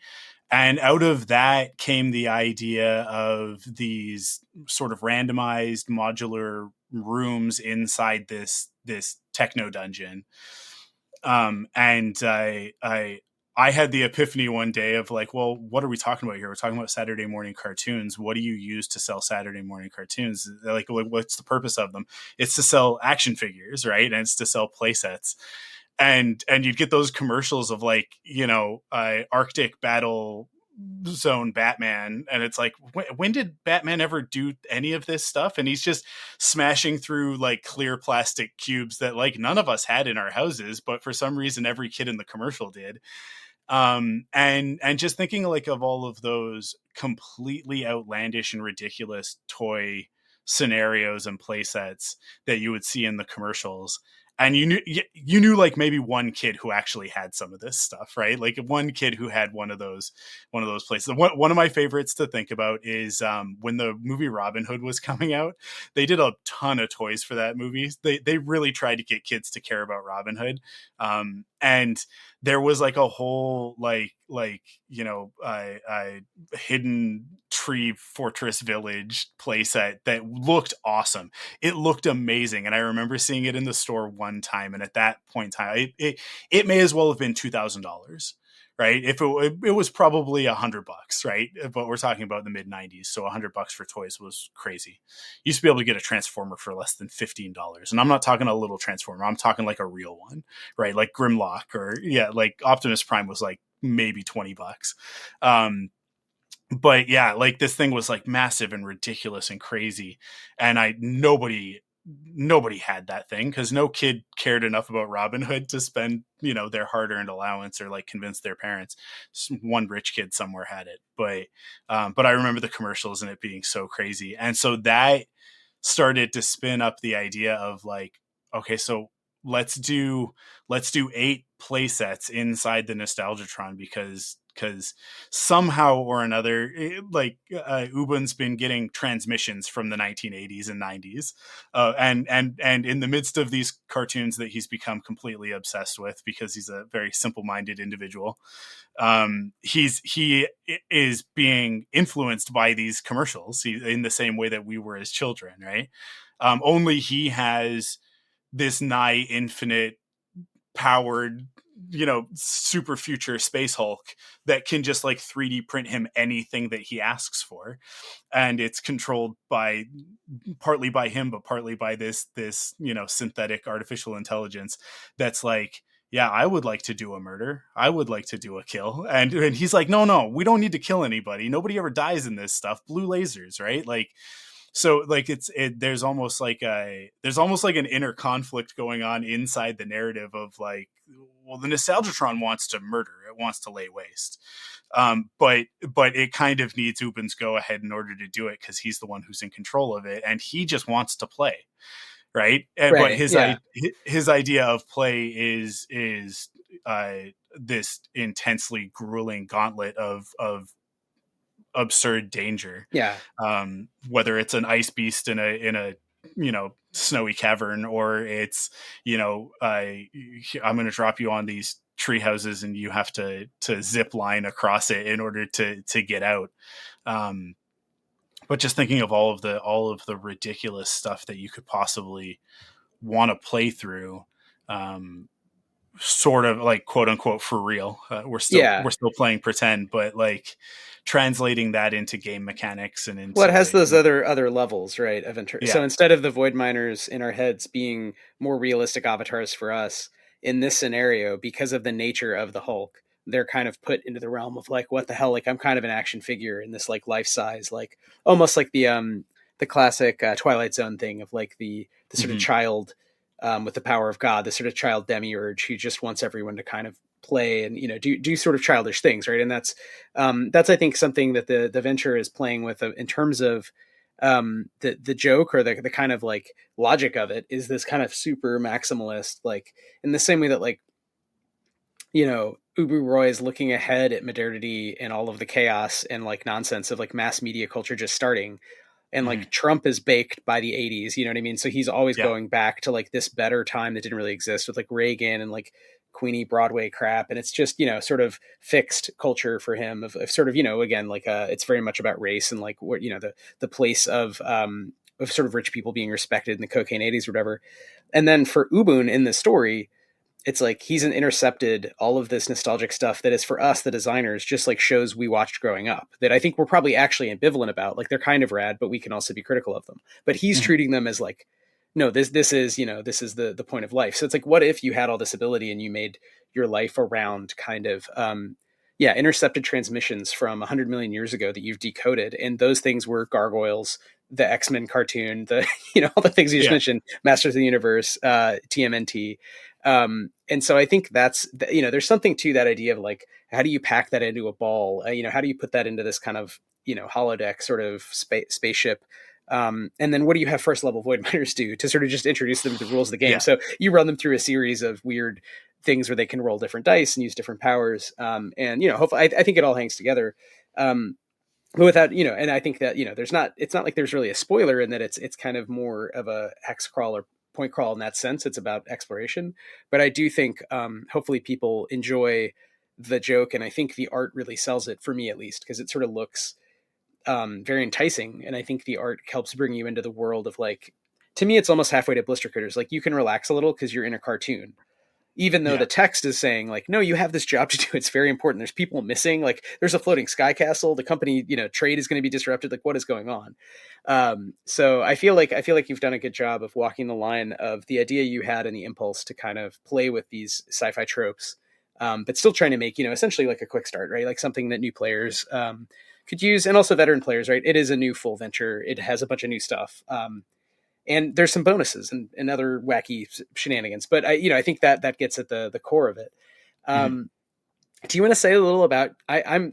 And out of that came the idea of these sort of randomized modular rooms inside this techno dungeon. And I had the epiphany one day of like, well, what are we talking about here? We're talking about Saturday morning cartoons. What do you use to sell Saturday morning cartoons? Like what's the purpose of them? It's to sell action figures, right? And it's to sell play sets. And you'd get those commercials of like, Arctic Battle Zone Batman. And it's like, when did Batman ever do any of this stuff? And he's just smashing through like clear plastic cubes that like none of us had in our houses, but for some reason, every kid in the commercial did. And just thinking like of all of those completely outlandish and ridiculous toy scenarios and play sets that you would see in the commercials. And you knew like maybe one kid who actually had some of this stuff, right? Like one kid who had one of those places. One of my favorites to think about is when the movie Robin Hood was coming out, they did a ton of toys for that movie. They really tried to get kids to care about Robin Hood. And there was like a whole hidden tree fortress village playset that looked awesome. It looked amazing. And I remember seeing it in the store one time. And at that point in time, it may as well have been $2,000, right? If it was probably $100, right? But we're talking about the mid 90s. So $100 for toys was crazy. You used to be able to get a Transformer for less than $15. And I'm not talking a little Transformer. I'm talking like a real one, right? Like Grimlock like Optimus Prime was like maybe $20. but yeah, like this thing was like massive and ridiculous and crazy, and nobody had that thing, because no kid cared enough about Robin Hood to spend, their hard-earned allowance or like convince their parents. One rich kid somewhere had it, but I remember the commercials and it being so crazy, and so that started to spin up the idea of like, okay, so let's do 8 play sets inside the Nostalgitron, because somehow or another, Ubun's been getting transmissions from the 1980s and 90s, and in the midst of these cartoons that he's become completely obsessed with, because he's a very simple-minded individual, he is being influenced by these commercials in the same way that we were as children, right? Only he has this nigh infinite powered, super future Space Hulk that can just like 3D print him anything that he asks for, and it's controlled partly by him, but partly by this synthetic artificial intelligence that's like, yeah, I would like to do a murder, I would like to do a kill, and he's like, no, we don't need to kill anybody, nobody ever dies in this stuff, blue lasers, right? Like, so like there's almost like an inner conflict going on inside the narrative of like, well, the Nostalgitron wants to murder, it wants to lay waste, but it kind of needs Ubun's go ahead in order to do it, because he's the one who's in control of it, and he just wants to play, right? But his idea of play is this intensely grueling gauntlet of absurd danger. Yeah. Whether it's an ice beast in a snowy cavern, or it's I'm going to drop you on these tree houses and you have to zip line across it in order to get out. But just thinking of all of the ridiculous stuff that you could possibly want to play through, sort of like quote unquote for real. We're still playing pretend, but like translating that into game mechanics and into it has those other levels, right? Yeah. So instead of the void miners in our heads being more realistic avatars for us in this scenario, because of the nature of the Hulk, they're kind of put into the realm of like, what the hell? Like, I'm kind of an action figure in this like life size, like almost like the classic Twilight Zone thing of like the sort of child with the power of God, the sort of child demiurge who just wants everyone to kind of play and do sort of childish things, right? And that's I think something that the venture is playing with in terms of the joke, or the kind of like logic of it is this kind of super maximalist, like in the same way that like Ubu Roy is looking ahead at modernity and all of the chaos and like nonsense of like mass media culture just starting. And like Trump is baked by the 80s, you know what I mean? So he's always going back to like this better time that didn't really exist with like Reagan and like Queenie Broadway crap. And it's just, sort of fixed culture for him of sort of, again, like it's very much about race and like what, the place of sort of rich people being respected in the cocaine 80s or whatever. And then for Ubun in the story, it's like he's intercepted all of this nostalgic stuff that is for us, the designers, just like shows we watched growing up that I think we're probably actually ambivalent about. Like they're kind of rad, but we can also be critical of them. But he's treating them as like, no, this is the point of life. So it's like, what if you had all this ability and you made your life around kind of, intercepted transmissions from 100 million years ago that you've decoded. And those things were gargoyles, the X-Men cartoon, the, all the things you just mentioned, Masters of the Universe, TMNT. And so I think that's, there's something to that idea of like, how do you pack that into a ball? How do you put that into this kind of, holodeck sort of spaceship? And then what do you have first level void miners do to sort of just introduce them to the rules of the game? Yeah. So you run them through a series of weird things where they can roll different dice and use different powers. And, hopefully I think it all hangs together. But without, and I think that, it's not like there's really a spoiler in that it's kind of more of a hex crawl or point crawl in that sense. It's about exploration, but I do think hopefully people enjoy the joke, and I think the art really sells it, for me at least, because it sort of looks very enticing, and I think the art helps bring you into the world of like, to me it's almost halfway to Blister Critters. Like you can relax a little because you're in a cartoon, even though the text is saying like, no, you have this job to do, it's very important, there's people missing, like there's a floating sky castle, the company trade is going to be disrupted, like what is going on? So I feel like you've done a good job of walking the line of the idea you had and the impulse to kind of play with these sci-fi tropes, but still trying to make essentially like a quick start, right? Like something that new players could use, and also veteran players, right? It is a new full venture. It has a bunch of new stuff. And there's some bonuses and other wacky shenanigans, but I think that gets at the core of it. Do you want to say a little about,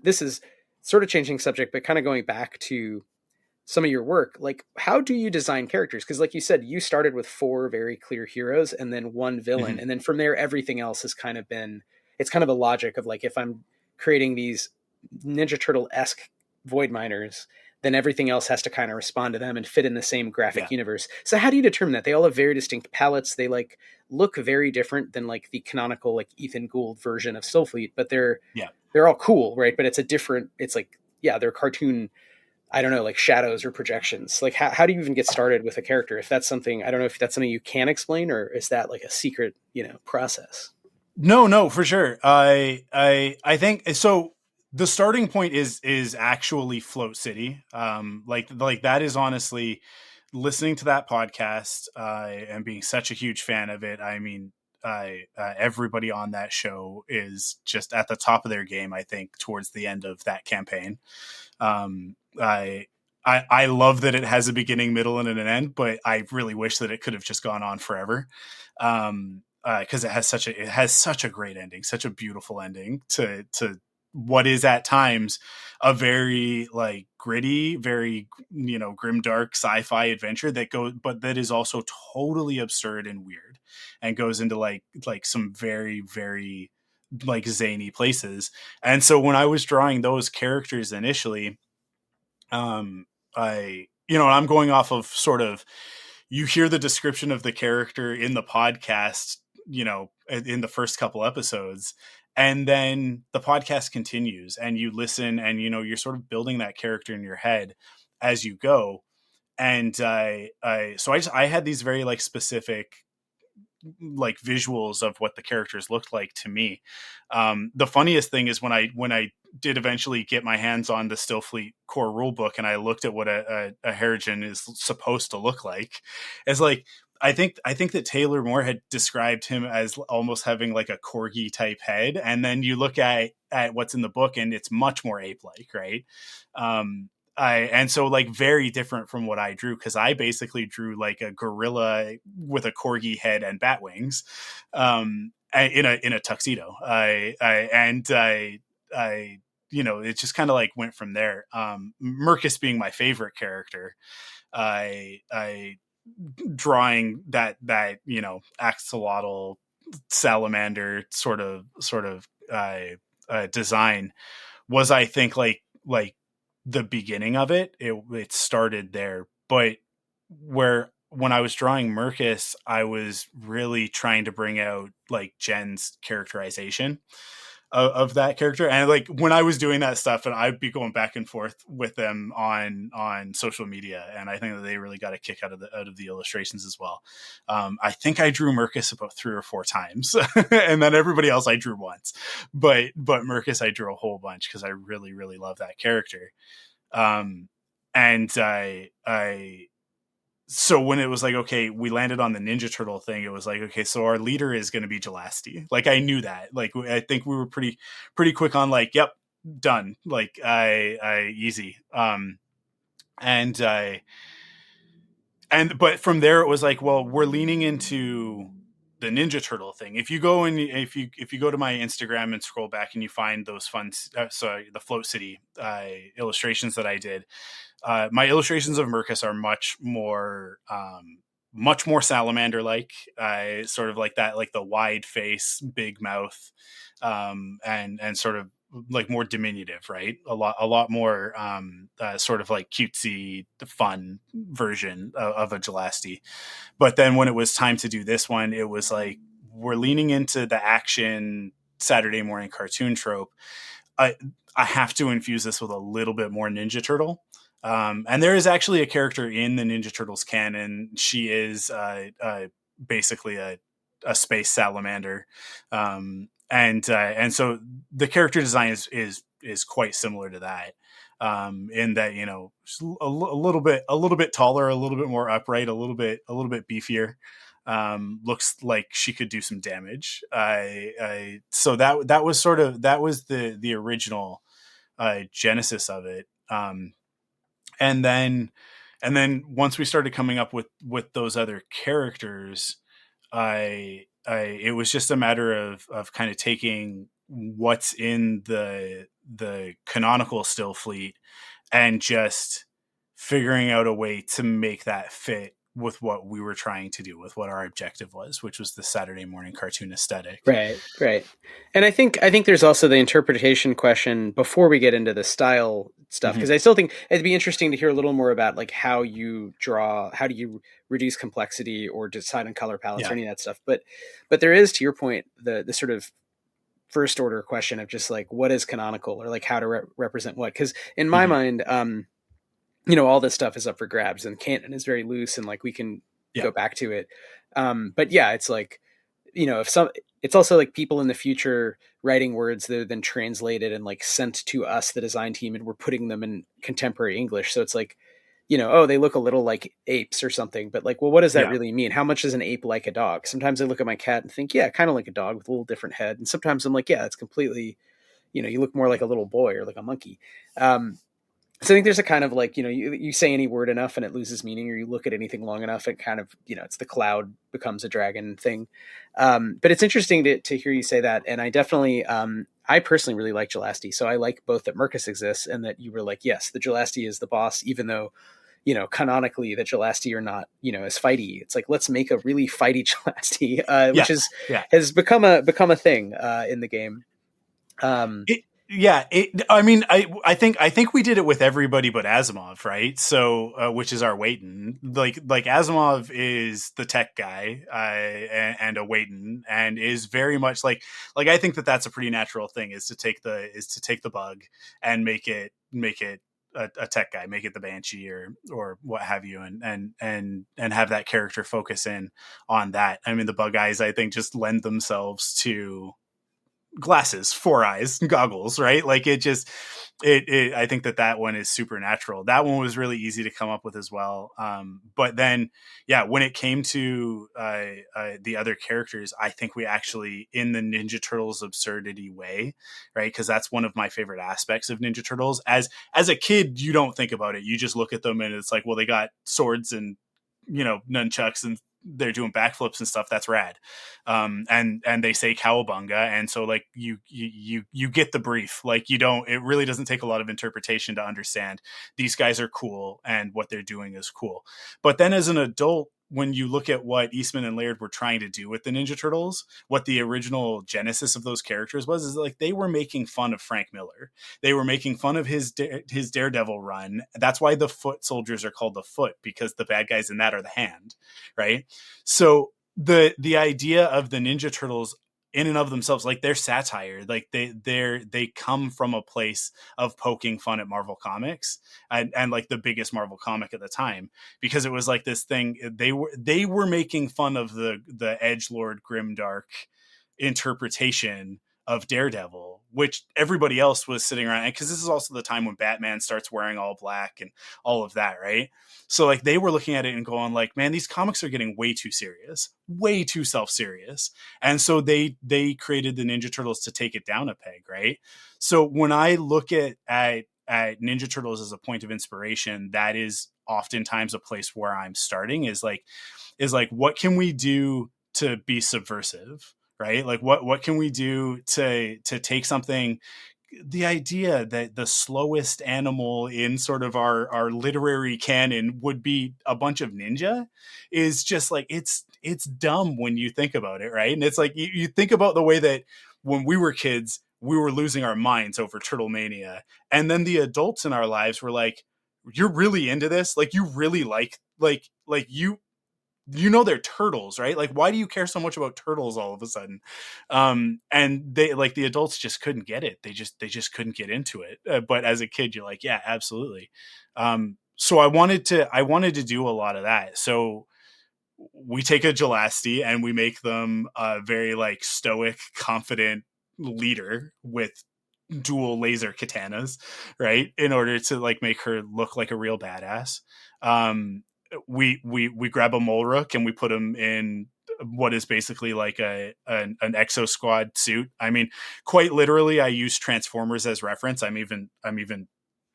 this is sort of changing subject, but kind of going back to some of your work, like how do you design characters? Because like you said, you started with 4 very clear heroes and then 1 villain. And then from there, everything else has kind of been, it's kind of the logic of like, if I'm creating these Ninja Turtle-esque void miners, then everything else has to kind of respond to them and fit in the same graphic universe. So how do you determine that? They all have very distinct palettes. They like look very different than like the canonical like Ethan Gould version of Stillfleet, but they're all cool, right? But it's a different, it's like, they're cartoon, I don't know, like shadows or projections. Like how do you even get started with a character? If that's something, I don't know if that's something you can explain, or is that like a secret, process? No, for sure. I think so. The starting point is actually Float City. Like that is honestly, listening to that podcast and being such a huge fan of it. I mean, everybody on that show is just at the top of their game, I think, towards the end of that campaign. I love that it has a beginning, middle, and an end, but I really wish that it could have just gone on forever. Because it has such a great ending, such a beautiful ending to what is at times a very like gritty, very, grimdark sci-fi adventure but that is also totally absurd and weird and goes into like some very, very like zany places. And so when I was drawing those characters initially, I'm going off of sort of, you hear the description of the character in the podcast, in the first couple episodes, and then the podcast continues and you listen and, you're sort of building that character in your head as you go. And I had these very like specific like visuals of what the characters looked like to me. The funniest thing is when I did eventually get my hands on the Stillfleet core rulebook and I looked at what a Harrigan is supposed to look like, it's like, I think that Taylor Moore had described him as almost having like a corgi type head. And then you look at what's in the book and it's much more ape-like, right? And so like very different from what I drew, because I basically drew like a gorilla with a corgi head and bat wings, in a tuxedo. It just kind of like went from there. Mercus being my favorite character, I drawing that axolotl salamander sort of design was, I think, like the beginning of it. It started there, but when I was drawing Mercus, I was really trying to bring out like Jen's characterization of that character. And like when I was doing that stuff, and I'd be going back and forth with them on social media, and I think that they really got a kick out of the illustrations as well. I think I drew Mercus about 3 or 4 times, and then everybody else I drew once, but Mercus I drew a whole bunch because I really, really love that character. So when it was like, okay, we landed on the Ninja Turtle thing, it was like, okay, so our leader is going to be Gelasti. Like I knew that. Like I think we were pretty quick on like, yep, done. Like I easy. But from there it was like, well, we're leaning into the Ninja Turtle thing. If you go if you go to my Instagram and scroll back and you find those fun, the Float City illustrations that I did. My illustrations of Mercus are much more salamander-like, sort of like that, like the wide face, big mouth, and sort of like more diminutive, right? A lot more sort of like cutesy, fun version of a Gelasti. But then when it was time to do this one, it was like, we're leaning into the action Saturday morning cartoon trope. I have to infuse this with a little bit more Ninja Turtle. And there is actually a character in the Ninja Turtles canon. She is basically a space salamander, and so the character design is quite similar to that, in that she's a little bit taller, a little bit more upright, a little bit beefier. Looks like she could do some damage. So that was the original genesis of it. And then once we started coming up with those other characters, it was just a matter of kind of taking what's in the canonical Stillfleet and just figuring out a way to make that fit with what we were trying to do, with what our objective was, which was the Saturday morning cartoon aesthetic. Right. And I think there's also the interpretation question before we get into the style stuff, because I still think it'd be interesting to hear a little more about like how you draw, how do you reduce complexity or decide on color palettes or any of that stuff. But there is, to your point, the sort of first order question of just like what is canonical, or like how to represent what. Because in my mind, all this stuff is up for grabs, and canon is very loose, and like we can go back to it. But yeah, it's like, it's also like people in the future writing words that are then translated and like sent to us, the design team, and we're putting them in contemporary English. So it's like, they look a little like apes or something, but like, well, what does that really mean? How much is an ape like a dog? Sometimes I look at my cat and think, yeah, kind of like a dog with a little different head. And sometimes I'm like, yeah, it's completely, you look more like a little boy or like a monkey. So I think there's a kind of like, you say any word enough and it loses meaning, or you look at anything long enough, it kind of, it's the cloud becomes a dragon thing. But it's interesting to hear you say that. And I definitely, I personally really like Gelasti. So I like both that Mercus exists and that you were like, yes, the Gelasti is the boss, even though, canonically the Gelasti are not, as fighty. It's like, let's make a really fighty Gelasti, which has become a thing in the game. I think we did it with everybody but Asimov, right? So, which is our Waiton. Like Asimov is the tech guy, and a Waiton, and is very much like I think that's a pretty natural thing, is to take the bug and make it a tech guy, make it the Banshee or what have you, and have that character focus in on that. I mean, the bug eyes, I think, just lend themselves to glasses, 4 eyes, goggles, right? Like I think that one is supernatural. That one was really easy to come up with as well. But then, when it came to the other characters, I think we actually, in the Ninja Turtles absurdity way, right? Because that's one of my favorite aspects of Ninja Turtles. As a kid, you don't think about it. You just look at them and it's like, well, they got swords and, nunchucks and they're doing backflips and stuff. That's rad. And they say cowabunga. And so like you get the brief, like it really doesn't take a lot of interpretation to understand these guys are cool and what they're doing is cool. But then as an adult, when you look at what Eastman and Laird were trying to do with the Ninja Turtles, what the original genesis of those characters was, is like they were making fun of Frank Miller. They were making fun of his Daredevil run. That's why the Foot Soldiers are called the Foot, because the bad guys in that are the hand, right? So the idea of the Ninja Turtles in and of themselves, like they're satire, like they come from a place of poking fun at Marvel Comics and like the biggest Marvel comic at the time, because it was like this thing, they were making fun of the edgelord grimdark interpretation of Daredevil, which everybody else was sitting around, because this is also the time when Batman starts wearing all black and all of that, right? So like they were looking at it and going like, man, these comics are getting way too serious, way too self-serious. And so they created the Ninja Turtles to take it down a peg, right? So when I look at Ninja Turtles as a point of inspiration, that is oftentimes a place where I'm starting, is like, what can we do to be subversive? Right? Like what can we do to take something, the idea that the slowest animal in sort of our literary canon would be a bunch of ninja, is just like, it's dumb when you think about it. Right. And it's like, you think about the way that when we were kids, we were losing our minds over Turtle Mania. And then the adults in our lives were like, you're really into this? Like, you really like they're turtles, right? Like, why do you care so much about turtles all of a sudden? And they, like, the adults just couldn't get it. They just couldn't get into it. But as a kid, you're like, yeah, absolutely. So I wanted to do a lot of that. So we take a Gelasti and we make them a very like stoic, confident leader with dual laser katanas, right? In order to like make her look like a real badass. We grab a Molruk and we put him in what is basically like an Exo Squad suit. I mean, quite literally, I use Transformers as reference. I'm even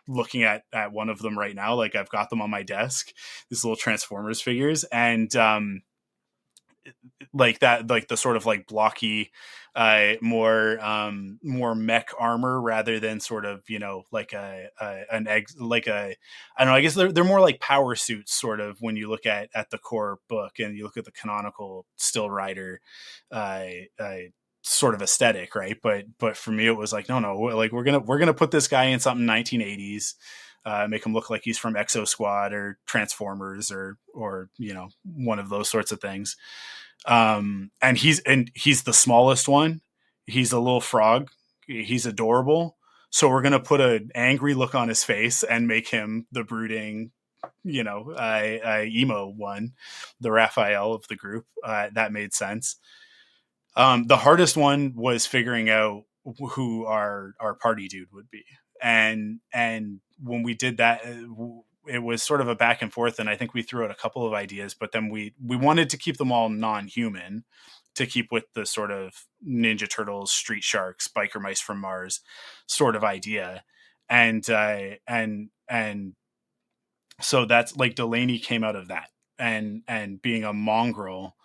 looking at one of them right now. Like I've got them on my desk, these little Transformers figures, and like that, like the sort of like blocky, more mech armor rather than sort of, you know, like an egg, like a, I don't know, I guess they're more like power suits sort of when you look at the core book and you look at the canonical Still Rider sort of aesthetic, right? But for me it was like, no, like we're gonna put this guy in something 1980s, make him look like he's from Exo Squad or Transformers or you know, one of those sorts of things. And he's the smallest one. He's a little frog. He's adorable. So we're gonna put an angry look on his face and make him the brooding, you know, emo one, the Raphael of the group. That made sense. The hardest one was figuring out who our party dude would be, and when we did that, it was sort of a back and forth, and I think we threw out a couple of ideas, but then we wanted to keep them all non-human, to keep with the sort of Ninja Turtles, Street Sharks, Biker Mice from Mars sort of idea, and so that's like Delaney came out of that, and being a mongrel,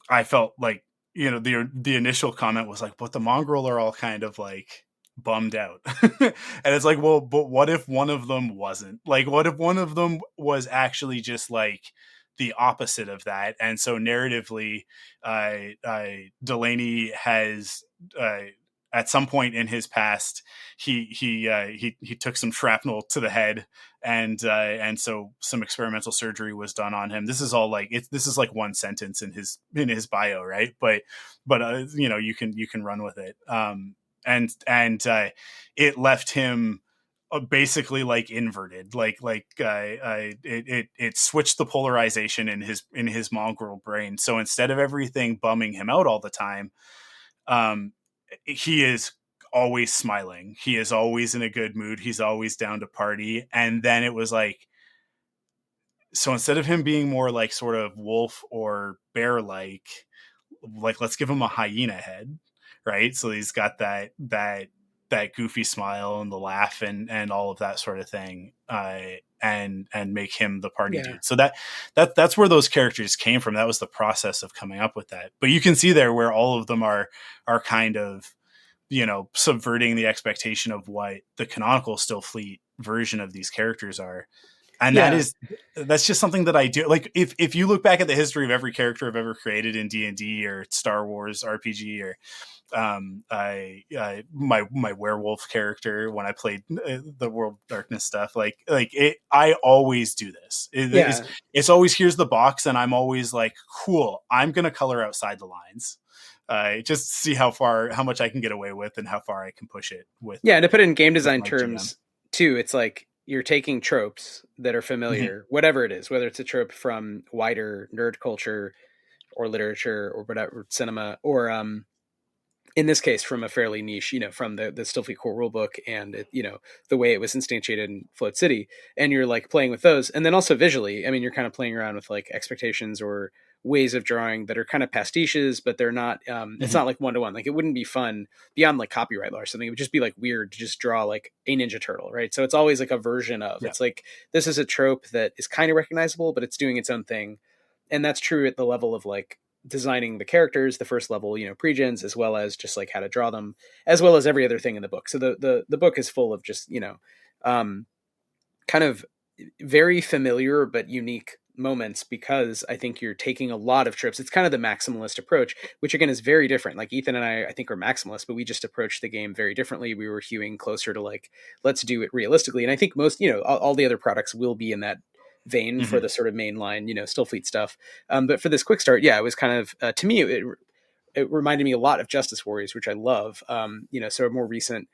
I felt like, you know, the initial comment was like, but the mongrel are all kind of like bummed out. And it's like, well, but what if one of them wasn't? Like, what if one of them was actually just like the opposite of that? And so narratively, Delaney has, at some point in his past, he took some shrapnel to the head, and so some experimental surgery was done on him. This is all like, this is like one sentence in his bio, right? But you know, you can run with it. And it left him basically like inverted, it switched the polarization in his mongrel brain. So instead of everything bumming him out all the time, he is always smiling. He is always in a good mood. He's always down to party. And then it was like, so instead of him being more like sort of wolf or bear like let's give him a hyena head, right? So he's got that goofy smile and the laugh and all of that sort of thing, and make him the party dude. So that's where those characters came from. That was the process of coming up with that. But you can see there where all of them are kind of, you know, subverting the expectation of what the canonical Stillfleet version of these characters are. And that's just something that I do. Like if you look back at the history of every character I've ever created in D&D or Star Wars RPG, or my werewolf character when I played the World of Darkness stuff, like it, I always do this. It's always, here's the box, and I'm always like, cool, I'm gonna color outside the lines, just see how much I can get away with and how far I can push it with. Yeah, and to put it in game design terms too, it's like you're taking tropes that are familiar, whatever it is, whether it's a trope from wider nerd culture or literature or whatever, cinema, or in this case from a fairly niche, you know, from the Stillfleet core rulebook and it, you know, the way it was instantiated in Float City, and you're like playing with those. And then also visually, I mean, you're kind of playing around with like expectations or ways of drawing that are kind of pastiches, but they're not, it's not like one-to-one. Like it wouldn't be fun beyond like copyright law or something. It would just be like weird to just draw like a Ninja Turtle, right? So it's always like a version of, it's like, this is a trope that is kind of recognizable, but it's doing its own thing. And that's true at the level of like designing the characters, the first level, you know, pre-gens, as well as just like how to draw them, as well as every other thing in the book. So the book is full of just, you know, kind of very familiar but unique moments, because I think you're taking a lot of tropes. It's kind of the maximalist approach, which again is very different. Like Ethan and I think are maximalists, but we just approached the game very differently. We were hewing closer to like, let's do it realistically. And I think most, you know, all the other products will be in that vein for the sort of mainline, you know, Stillfleet stuff. But for this quick start, it was kind of, to me, it reminded me a lot of Justice Warriors, which I love. You know, so a more recent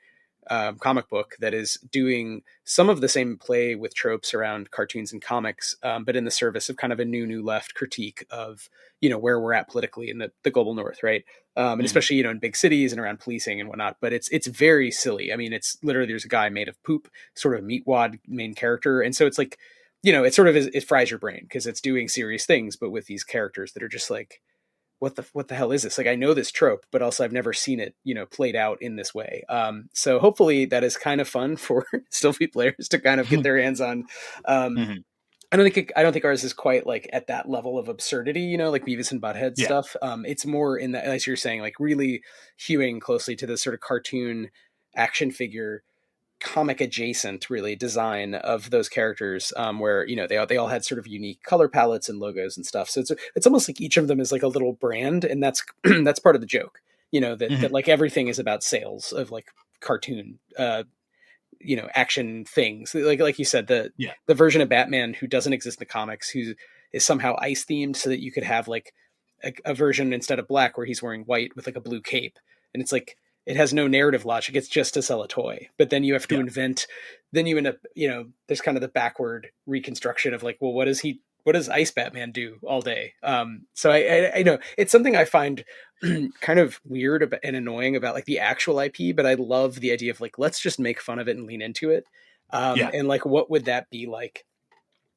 comic book that is doing some of the same play with tropes around cartoons and comics, but in the service of kind of a new left critique of, you know, where we're at politically in the global north, right? And especially, you know, in big cities and around policing and whatnot. But it's very silly. I mean, it's literally, there's a guy made of poop, sort of meatwad main character, and so it's like, you know, it sort of it fries your brain because it's doing serious things, but with these characters that are just like what the hell is this? Like, I know this trope, but also I've never seen it, played out in this way. So hopefully that is kind of fun for Stillfleet players to kind of get their hands on. Mhm. I don't think ours is quite like at that level of absurdity, like Beavis and Butthead Yeah. stuff. It's more in that, as you're saying, like really hewing closely to the sort of cartoon action figure comic adjacent really design of those characters, where they all had sort of unique color palettes and logos and stuff. So it's almost like each of them is like a little brand, and that's that's part of the joke. That like everything is about sales of like cartoon action things, like you said, the version of Batman who doesn't exist in the comics, who is somehow ice themed, so that you could have like a version instead of black where he's wearing white with like a blue cape, and it's like it has no narrative logic. It's just to sell a toy. But then you have to invent, then you end up, there's kind of the backward reconstruction of like, well, what does Ice Batman do all day? So I know it's something I find kind of weird and annoying about like the actual IP, but I love the idea of like, let's just make fun of it and lean into it. And like, what would that be like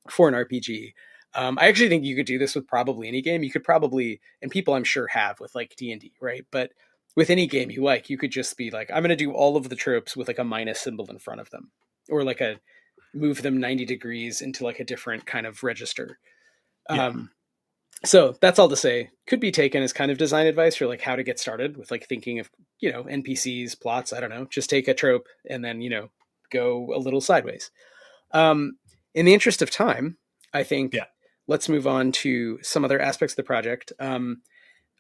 for an RPG? I actually think you could do this with probably any game. You could probably, and people I'm sure have with like D&D, right? But with any game you like, you could just be like, I'm going to do all of the tropes with like a minus symbol in front of them, or like a move them 90 degrees into like a different kind of register. So that's all to say, could be taken as kind of design advice for like how to get started with like thinking of, NPCs, plots. I don't know, just take a trope and then, go a little sideways. In the interest of time, I think let's move on to some other aspects of the project.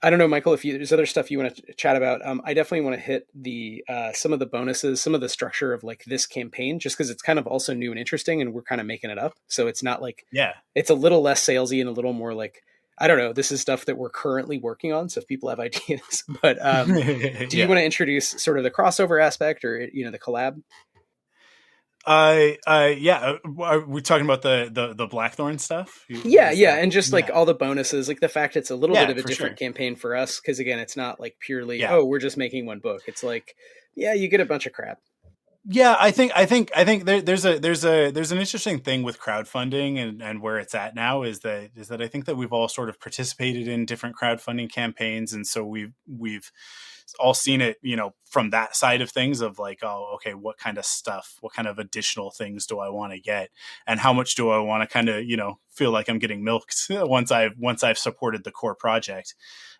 I don't know, Michael, if there's other stuff you want to chat about. I definitely want to hit the some of the bonuses, some of the structure of like this campaign, just because it's kind of also new and interesting, and we're kind of making it up. So it's not like it's a little less salesy and a little more like, I don't know, this is stuff that we're currently working on. So if people have ideas, but do you want to introduce sort of the crossover aspect or the collab? Are we talking about the Blackthorn stuff? And just like all the bonuses, like the fact it's a little bit of a different campaign for us, because again, it's not like purely we're just making one book. It's like you get a bunch of crap. I think there's an interesting thing with crowdfunding and where it's at now is that I think that we've all sort of participated in different crowdfunding campaigns, and so we've all seen it, from that side of things of like, oh, okay, what kind of stuff, what kind of additional things do I want to get, and how much do I want to kind of, feel like I'm getting milked once I've supported the core project.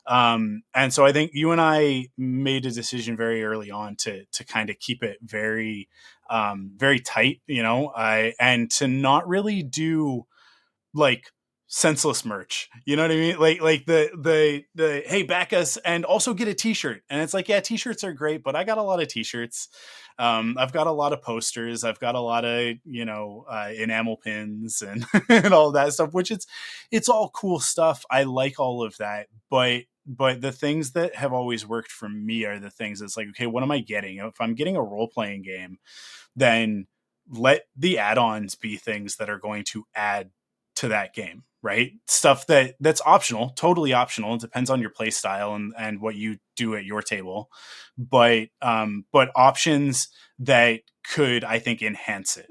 And so I think you and I made a decision very early on to kind of keep it very, very tight, and to not really do like senseless merch, you know what I mean? Like the hey, back us and also get a t-shirt. And it's like, t-shirts are great, but I got a lot of t-shirts. I've got a lot of posters. I've got a lot of, enamel pins and, and all that stuff, which it's all cool stuff. I like all of that, but the things that have always worked for me are the things that's like, okay, what am I getting? If I'm getting a role-playing game, then let the add-ons be things that are going to add to that game, right? Stuff that's optional, totally optional. It depends on your play style and what you do at your table, but options that could, I think, enhance it.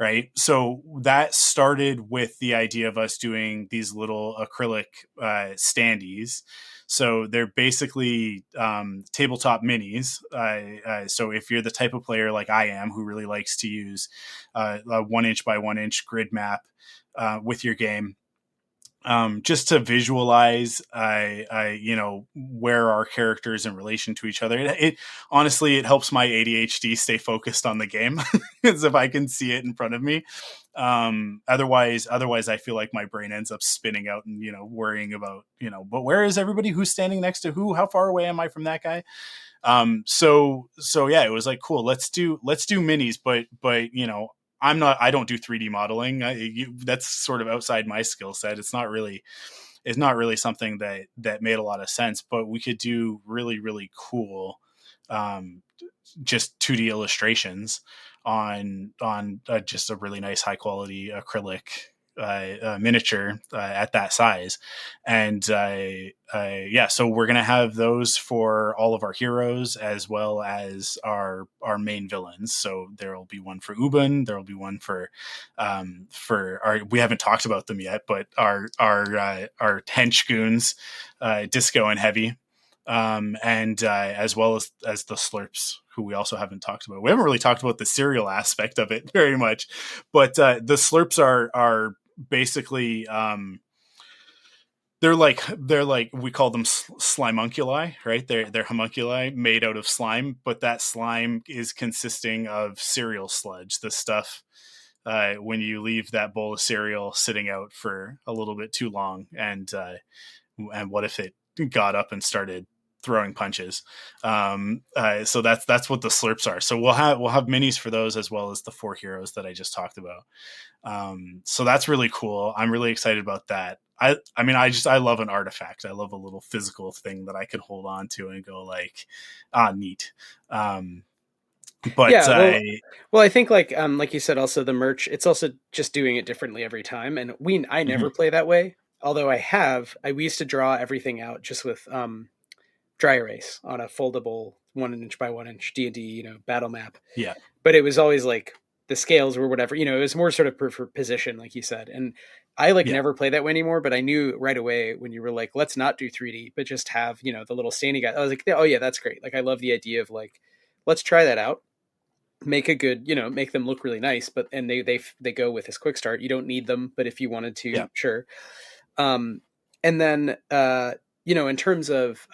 Right. So that started with the idea of us doing these little acrylic standees. So they're basically tabletop minis. So if you're the type of player like I am, who really likes to use a 1 inch by 1 inch grid map with your game, just to visualize, where our characters in relation to each other. It honestly, it helps my ADHD stay focused on the game, as if I can see it in front of me. Otherwise, I feel like my brain ends up spinning out and worrying about but where is everybody? Who's standing next to who? How far away am I from that guy? So yeah, it was like, cool. Let's do minis, but I don't do 3D modeling. That's sort of outside my skill set. It's not really something that made a lot of sense, but we could do really, really cool, just 2D illustrations on just a really nice high quality acrylic miniature at that size. And so we're going to have those for all of our heroes as well as our main villains. So there will be one for Ubun. There will be one for our, we haven't talked about them yet, but our hench goons, Disco and Heavy. And as well as the Slurps, who we also haven't talked about. We haven't really talked about the cereal aspect of it very much, but the Slurps are basically they're like we call them slimunculi, right? They're homunculi made out of slime, but that slime is consisting of cereal sludge, the stuff when you leave that bowl of cereal sitting out for a little bit too long, and what if it got up and started throwing punches? So that's what the Slurps are. So we'll have minis for those as well as the 4 heroes that I just talked about. So that's really cool. I'm really excited about that. I love an artifact. I love a little physical thing that I could hold on to and go like, neat. But yeah, well, I think like you said, also the merch, it's also just doing it differently every time. And I never play that way. Although we used to draw everything out just with dry erase on a foldable 1 inch by 1 inch D&D, battle map. Yeah. But it was always like the scales were whatever, it was more sort of for position, like you said. And I never play that way anymore, but I knew right away when you were like, let's not do 3D, but just have, the little standy guy. I was like, oh yeah, that's great. Like, I love the idea of like, let's try that out. Make a good, make them look really nice, and they go with this quick start. You don't need them, but if you wanted to, sure. And then, in terms of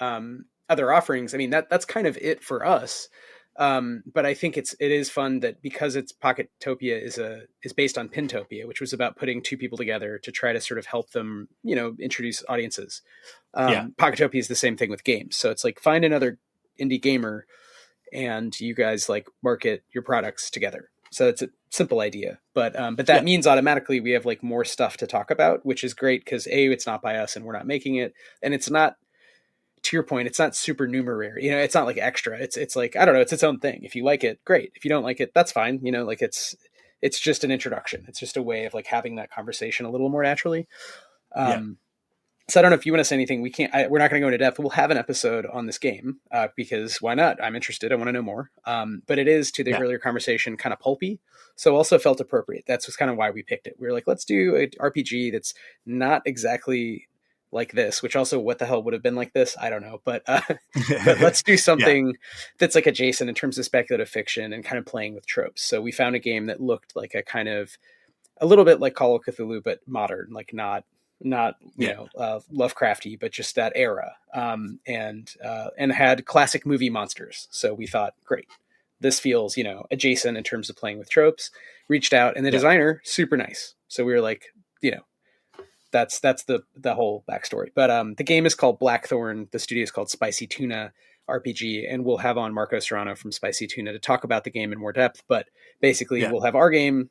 other offerings, I mean, that's kind of it for us. But I think it is fun that because it's Pocketopia is based on Pintopia, which was about putting 2 people together to try to sort of help them, introduce audiences. Pocketopia is the same thing with games. So it's like, find another indie gamer and you guys like market your products together. So it's a simple idea, but that means automatically we have like more stuff to talk about, which is great because it's not by us and we're not making it, and it's not, to your point, it's not super numerary. It's not like extra. It's like, I don't know, it's its own thing. If you like it, great. If you don't like it, that's fine. Like it's just an introduction. It's just a way of like having that conversation a little more naturally. So I don't know if you want to say anything. We're not going to go into depth. We'll have an episode on this game because why not? I'm interested. I want to know more. But it is, to the earlier conversation, kind of pulpy. So also felt appropriate. That's kind of why we picked it. We were like, let's do an RPG that's not exactly like this, which also, what the hell would have been like this? I don't know. But let's do something that's like adjacent in terms of speculative fiction and kind of playing with tropes. So we found a game that looked like a little bit like Call of Cthulhu, but modern, like not Lovecrafty, but just that era, and had classic movie monsters. So we thought, great, this feels adjacent in terms of playing with tropes. Reached out, and the designer, super nice. So we were like, that's the whole backstory. But the game is called Blackthorn. The studio is called Spicy Tuna RPG, and we'll have on Marco Serrano from Spicy Tuna to talk about the game in more depth. But basically, we'll have our game,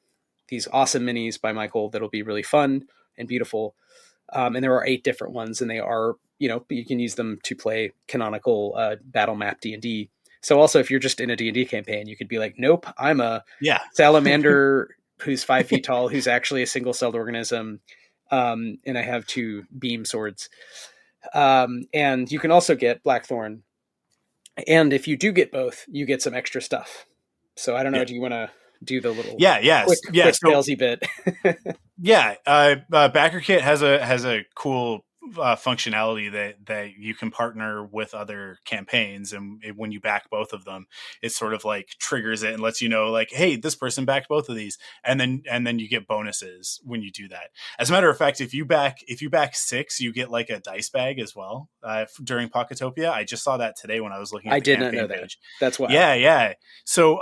these awesome minis by Michael that'll be really fun and beautiful. And there are 8 different ones, and they are, you can use them to play canonical battle map D&D. So also, if you're just in a D&D campaign, you could be like, nope, I'm a salamander who's 5 feet tall, who's actually a single-celled organism, and I have 2 beam swords. And you can also get Blackthorn. And if you do get both, you get some extra stuff. So I don't know, do you want to do the little quick salesy bit? Backerkit has a cool functionality that you can partner with other campaigns, and when you back both of them, it sort of like triggers it and lets you know, like, hey, this person backed both of these, and then you get bonuses when you do that. As a matter of fact, if you back 6, you get like a dice bag as well during Pocketopia. I just saw that today when I was looking at the did not campaign know that page. That's why. So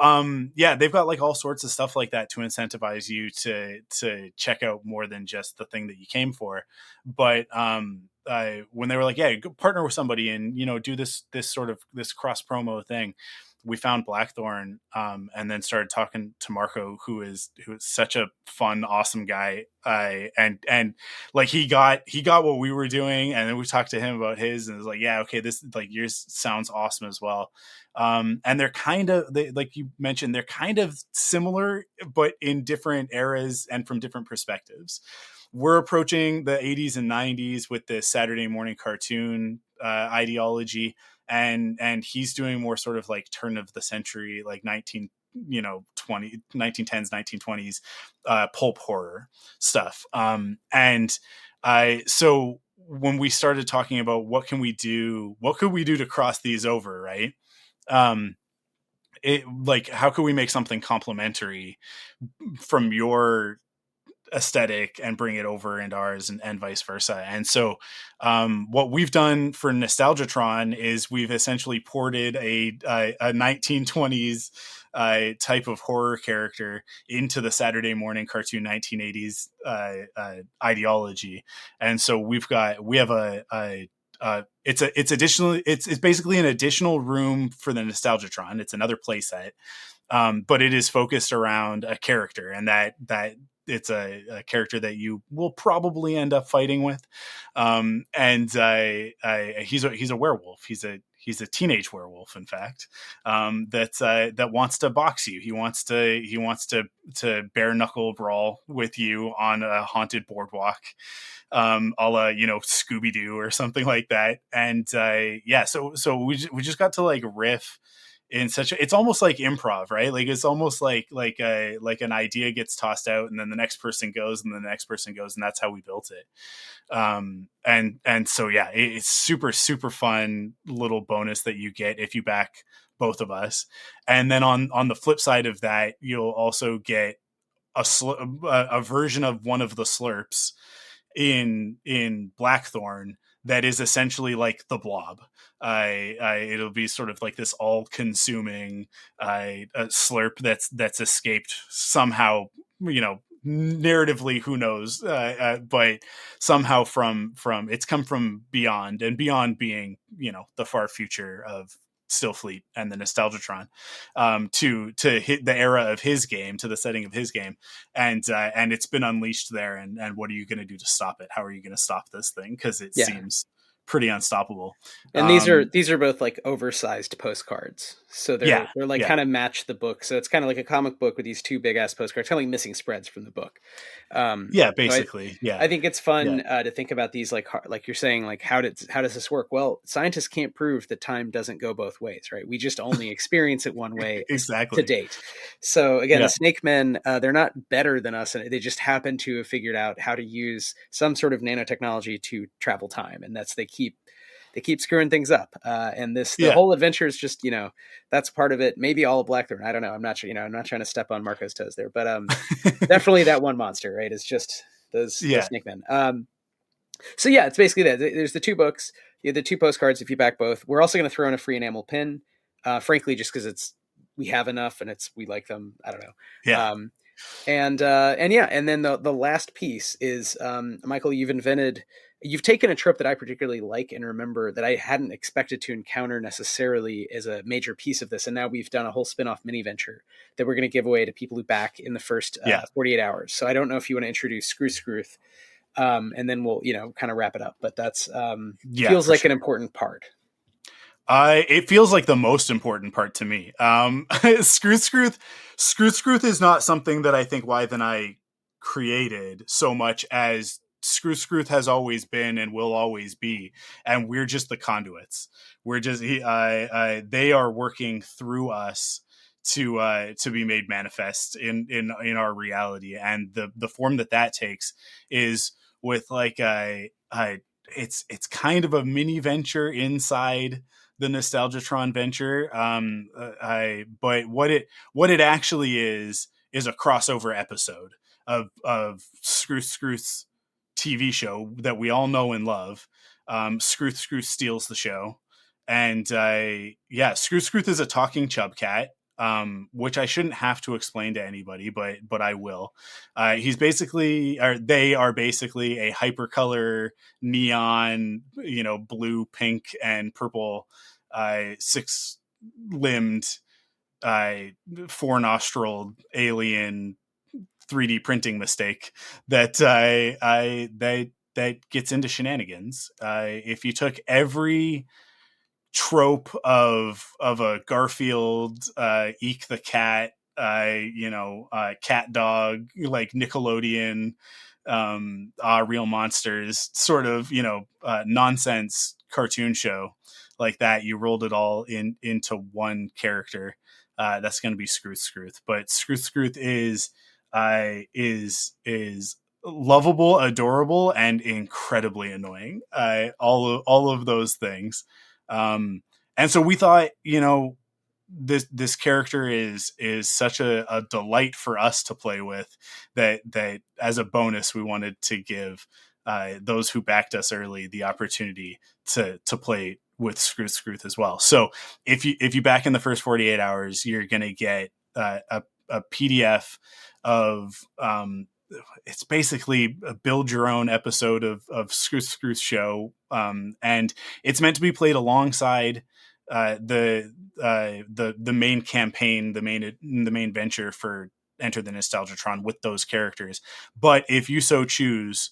they've got like all sorts of stuff like that to incentivize you to check out more than just the thing that you came for. But when they were like, partner with somebody and do this cross promo thing, we found Blackthorn, and then started talking to Marco, who is such a fun, awesome guy. And like he got what we were doing, and then we talked to him about his, and it was like, yeah, okay, this like yours sounds awesome as well. And they're like you mentioned, they're kind of similar, but in different eras and from different perspectives. We're approaching the 80s and 90s with the Saturday morning cartoon ideology, and he's doing more sort of like turn of the century, like 1910s, 1920s pulp horror stuff. So when we started talking about what could we do to cross these over, right? How could we make something complementary from your aesthetic and bring it over into ours, and vice versa. And so what we've done for Nostalgitron is we've essentially ported a 1920s type of horror character into the Saturday morning cartoon 1980s ideology. And so we have it's basically an additional room for the Nostalgitron. It's another playset, but it is focused around a character, and that it's a character that you will probably end up fighting with. He's a werewolf. He's a teenage werewolf, in fact, that wants to box you. He wants to bare knuckle brawl with you on a haunted boardwalk, a la, Scooby-Doo or something like that. And so we just got to like riff in it's almost like improv, right? Like it's almost like an idea gets tossed out, and then the next person goes, and then the next person goes, and that's how we built it. And so it's super, super fun little bonus that you get if you back both of us. And then on the flip side of that, you'll also get a version of one of the slurps in Blackthorn that is essentially like the Blob. It'll be sort of like this all-consuming slurp that's escaped somehow, narratively, who knows, but somehow from it's come from beyond, and beyond being, the far future of Stillfleet and the Nostalgitron, to hit the era of his game, to the setting of his game, and it's been unleashed there. And what are you going to do to stop it? How are you going to stop this thing? Because it seems pretty unstoppable. And these are both like oversized postcards, so they're like kind of match the book. So it's kind of like a comic book with these two big ass postcards, kind of like missing spreads from the book. Basically. I think it's fun to think about these, like you're saying, like how does this work? Well, scientists can't prove that time doesn't go both ways, right? We just only experience it one way exactly to date. So again, the Snake Men, they're not better than us, and they just happen to have figured out how to use some sort of nanotechnology to travel time, and they keep screwing things up. And the whole adventure is just, that's part of it. Maybe all of Blackthorn. I don't know. I'm not sure, I'm not trying to step on Marco's toes there, but definitely that one monster, right? It's just those Snake Men. So it's basically that. There's the two books, the two postcards, if you back both. We're also going to throw in a free enamel pin, frankly, just because we have enough and we like them. I don't know. Yeah. And then the last piece is, Michael, you've taken a trope that I particularly like and remember that I hadn't expected to encounter necessarily as a major piece of this. And now we've done a whole spin-off mini venture that we're going to give away to people who back in the first 48 hours. So I don't know if you want to introduce Screwth, and then we'll, kind of wrap it up, but that's, feels like an important part. It feels like the most important part to me. Screwth is not something that I think Wythe and I created so much as Screwth has always been and will always be, and we're just the conduits. We're just they are working through us to be made manifest in our reality, and the form that takes is with like it's kind of a mini venture inside the Nostalgitron venture, but what it actually is a crossover episode of Screwth's TV show that we all know and love. Screwth steals the show, and Screwth is a talking chub cat, which I shouldn't have to explain to anybody, but I will. They are basically a hypercolor neon, blue, pink, and purple, 6-limbed four nostril alien 3D printing mistake that that gets into shenanigans. If you took every trope of a Garfield, Eek the Cat, cat dog, like Nickelodeon, Real Monsters sort of, nonsense cartoon show like that, you rolled it all into one character. That's going to be Scrooth. But Scrooth is lovable, adorable, and incredibly annoying. All of those things. And so we thought, this character is such a delight for us to play with that as a bonus, we wanted to give those who backed us early the opportunity to play with Scrooth as well. So if you back in the first 48 hours, you're going to get a PDF of it's basically a build your own episode of Scrooth show, and it's meant to be played alongside the main campaign, the main venture for Enter the Nostalgitron with those characters. But if you so choose,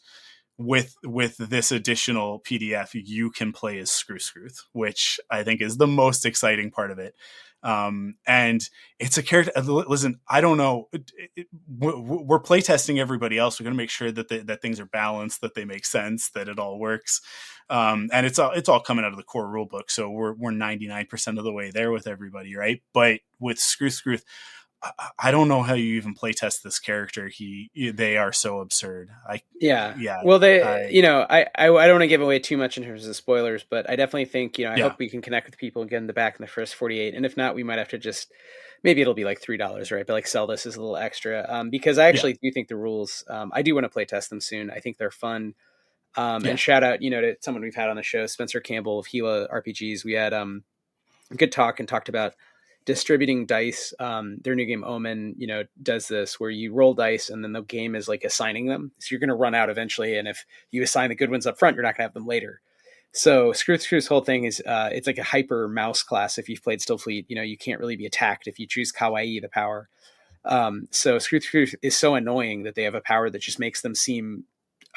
with this additional PDF, you can play as Scrooth, which I think is the most exciting part of it. And it's a character. Listen, I don't know. We're playtesting everybody else. We're going to make sure that things are balanced, that they make sense, that it all works. And it's all coming out of the core rule book. So we're 99% of the way there with everybody, right? But with Scrooth, I don't know how you even play test this character. They are so absurd. Yeah. Well, I don't want to give away too much in terms of spoilers, but I definitely think, I hope we can connect with people and get in the back in the first 48. And if not, we might have to just, maybe it'll be like $3, right? But like sell this as a little extra. Because I actually do think the rules, I do want to play test them soon. I think they're fun. And shout out, to someone we've had on the show, Spencer Campbell of Gila RPGs. We had a good talk and talked about distributing dice. Their new game Omen, does this where you roll dice and then the game is like assigning them. So you're going to run out eventually. And if you assign the good ones up front, you're not going to have them later. So Scrooth's whole thing is it's like a hyper mouse class. If you've played Stillfleet, you can't really be attacked if you choose Kawaii, the power. So Scrooth is so annoying that they have a power that just makes them seem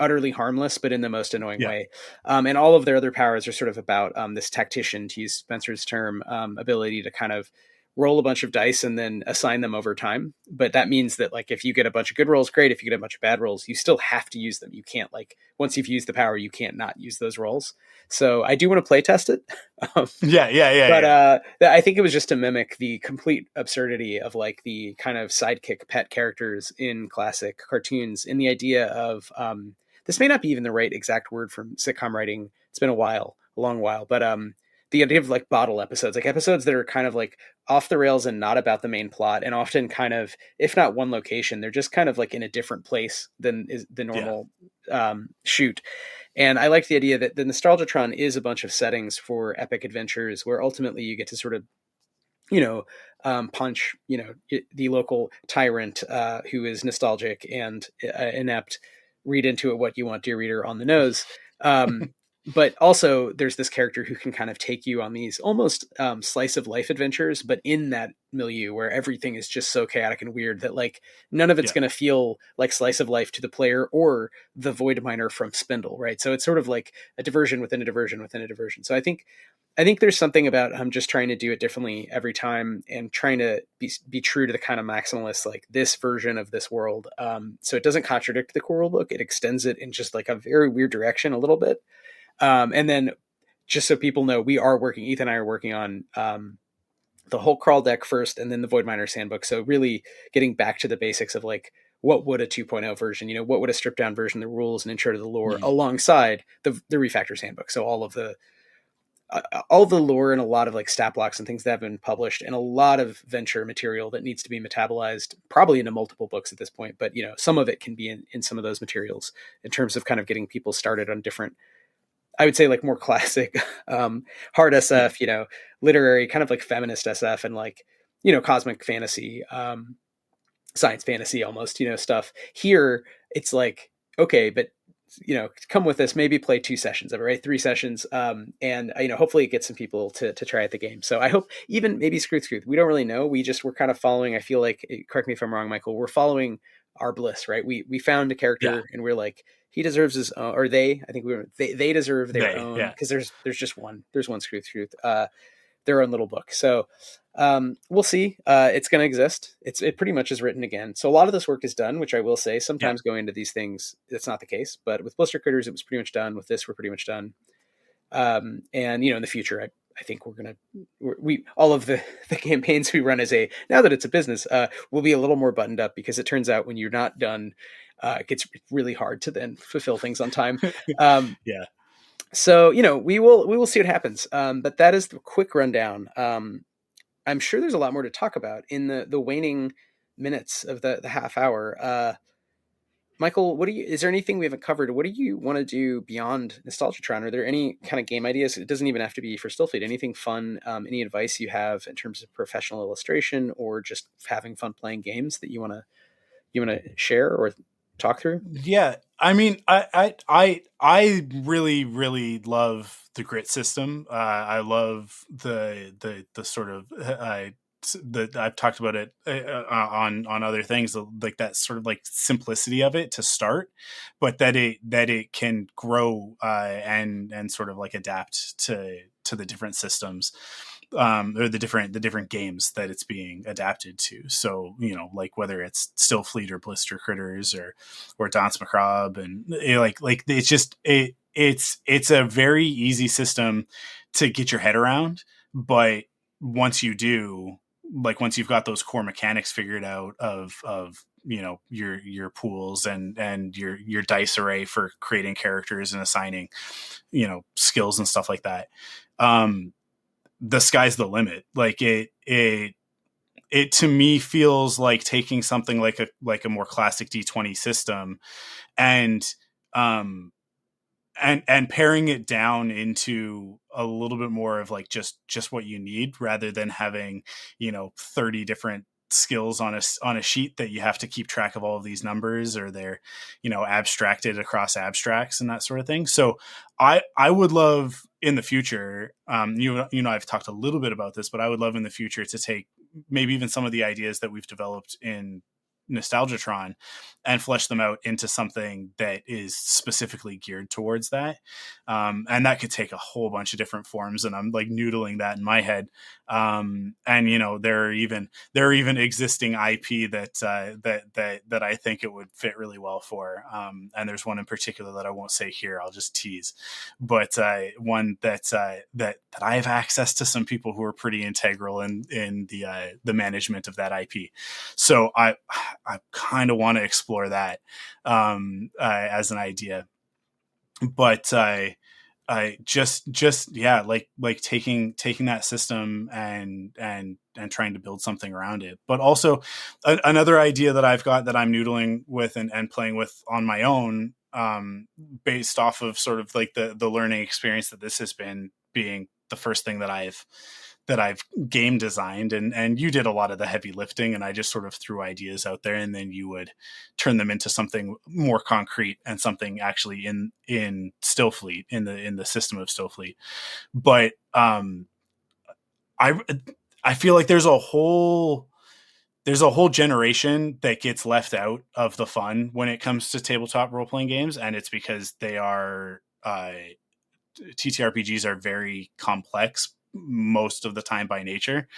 utterly harmless, but in the most annoying way. And all of their other powers are sort of about this tactician, to use Spencer's term, ability to kind of roll a bunch of dice and then assign them over time. But that means that like, if you get a bunch of good rolls, great. If you get a bunch of bad rolls, you still have to use them. You can't once you've used the power, you can't not use those rolls. So I do want to play test it. But I think it was just to mimic the complete absurdity of like the kind of sidekick pet characters in classic cartoons, in the idea of, this may not be even the right exact word from sitcom writing. It's been a long while, but the idea of like bottle episodes, like episodes that are kind of like off the rails and not about the main plot, and often kind of, if not one location, they're just kind of like in a different place than is the normal shoot. And I like the idea that the Nostalgitron is a bunch of settings for epic adventures where ultimately you get to sort of, punch, the local tyrant who is nostalgic and inept, read into it what you want, dear reader, on the nose. But also there's this character who can kind of take you on these almost slice of life adventures, but in that milieu where everything is just so chaotic and weird that like none of it's going to feel like slice of life to the player or the void miner from Spindle, right? So it's sort of like a diversion within a diversion within a diversion. So I think there's something about just trying to do it differently every time and trying to be true to the kind of maximalist, like this version of this world. So it doesn't contradict the core rule book. It extends it in just like a very weird direction a little bit. And then just so people know, Ethan and I are working on the whole crawl deck first and then the Void Miner's Handbook. So really getting back to the basics of like, what would a 2.0 version, what would a stripped down version, the rules and intro to the lore alongside the Refactor's Handbook. So all of the lore and a lot of like stat blocks and things that have been published and a lot of venture material that needs to be metabolized probably into multiple books at this point. But, some of it can be in some of those materials in terms of kind of getting people started on different, I would say like more classic, hard SF, literary, kind of like feminist SF and like, cosmic fantasy, science fantasy almost, stuff. Here it's like, okay, but come with us, maybe play 2 sessions of it, right? 3 sessions. And hopefully it gets some people to try out the game. So I hope even maybe Scrooth, we don't really know. We're kind of following, I feel like, correct me if I'm wrong, Michael, we're following our bliss, right? We found a character and we're like, he deserves his own, or they, I think they deserve their own, because there's just one, Scrooth, their own little book. So we'll see. It's going to exist. It pretty much is written again. So a lot of this work is done, which I will say sometimes going into these things, that's not the case, but with Blister Critters, it was pretty much done. With this, we're pretty much done. And in the future, I think we all of the campaigns we run now that it's a business, will be a little more buttoned up, because it turns out when you're not done, it gets really hard to then fulfill things on time. Yeah. So, we will see what happens. But that is the quick rundown. I'm sure there's a lot more to talk about in the waning minutes of the half hour. Michael, is there anything we haven't covered? What do you want to do beyond Nostalgitron? Are there any kind of game ideas? It doesn't even have to be for Stillfleet. Anything fun? Any advice you have in terms of professional illustration, or just having fun playing games that you want to share or talk through? Yeah. I mean, I really, really love the grit system. I love the sort of, I've talked about it on other things, like that sort of like simplicity of it to start, but that it can grow and sort of like adapt to the different systems, or the different games that it's being adapted to. So, like whether it's Stillfleet or Blister Critters or Danse Macabre, and it's just it's a very easy system to get your head around. But once you do, like once you've got those core mechanics figured out of your pools and your dice array for creating characters and assigning skills and stuff like that, the sky's the limit. Like it to me feels like taking something like a more classic D20 system and paring it down into a little bit more of like just what you need, rather than having 30 different skills on a sheet that you have to keep track of all of these numbers, or they're abstracted across abstracts and that sort of thing. So I would love in the future, I've talked a little bit about this, but I would love in the future to take maybe even some of the ideas that we've developed in Nostalgitron and flesh them out into something that is specifically geared towards that. And that could take a whole bunch of different forms, and I'm like noodling that in my head. And there are even existing IP that I think it would fit really well for. And there's one in particular that I won't say here, I'll just tease, but one that I have access to some people who are pretty integral in the management of that IP. So I kind of want to explore that as an idea, but I just like taking that system and trying to build something around it. But also another idea that I've got that I'm noodling with and playing with on my own, based off of sort of like the learning experience that this has been, being the first thing that I've game designed, and you did a lot of the heavy lifting, and I just sort of threw ideas out there, and then you would turn them into something more concrete and something actually in Stillfleet, in the system of Stillfleet. But I feel like there's a whole generation that gets left out of the fun when it comes to tabletop role-playing games, and it's because they are TTRPGs are very complex most of the time by nature.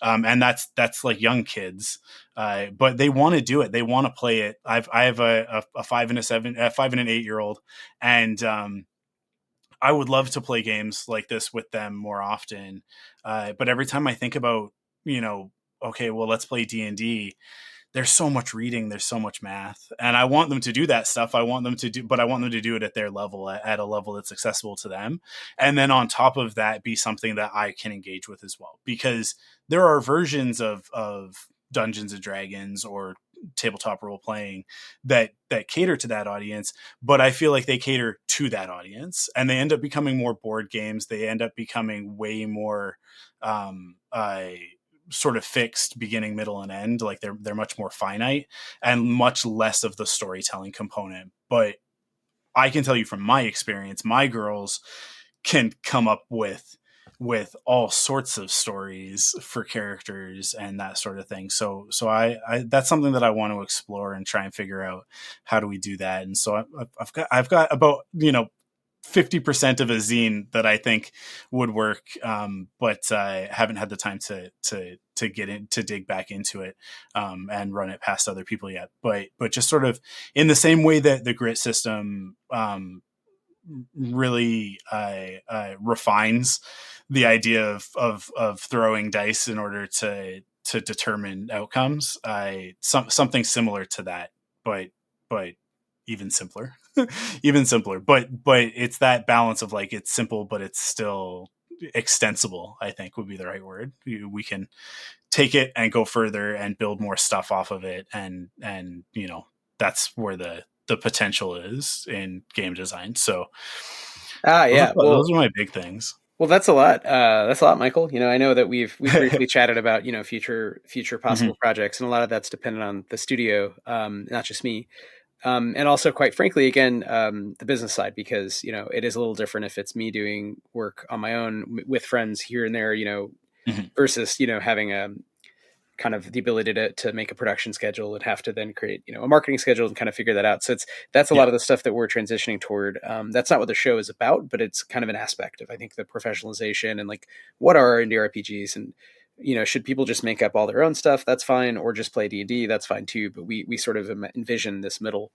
And that's like young kids, but they want to do it. They want to play it. I have a 5 and an 8 year old. And, I would love to play games like this with them more often. But every time I think about, okay, well, let's play D&D, there's so much reading, there's so much math, and I want them to do that stuff. But I want them to do it at their level, at a level that's accessible to them. And then on top of that, be something that I can engage with as well, because there are versions of Dungeons and Dragons or tabletop role playing that cater to that audience, but I feel like they cater to that audience, and they end up becoming more board games. They end up becoming way more, sort of fixed beginning, middle, and end. Like they're much more finite and much less of the storytelling component. But I can tell you from my experience, my girls can come up with all sorts of stories for characters and that sort of thing. So I that's something that I want to explore and try and figure out, how do we do that? And so I've got about, 50% of a zine that I think would work. But I haven't had the time to get in, to dig back into it, and run it past other people yet. But just sort of in the same way that the grit system, really refines the idea of throwing dice in order to determine outcomes. Something similar to that, but even simpler, even simpler. But it's that balance of like, it's simple, but it's still extensible, I think would be the right word. We can take it and go further and build more stuff off of it. And that's where the potential is in game design. So those are my big things. Well, that's a lot. That's a lot, Michael. I know that we've briefly chatted about, future possible projects, and a lot of that's dependent on the studio, not just me. And also, quite frankly, again, the business side, because, it is a little different if it's me doing work on my own with friends here and there, versus, having a kind of the ability to make a production schedule and have to then create, a marketing schedule and kind of figure that out. So that's a lot of the stuff that we're transitioning toward. That's not what the show is about, but it's kind of an aspect of, I think, the professionalization and like, what are indie RPGs, and, should people just make up all their own stuff? That's fine. Or just play D&D. That's fine too. But we sort of envision this middle.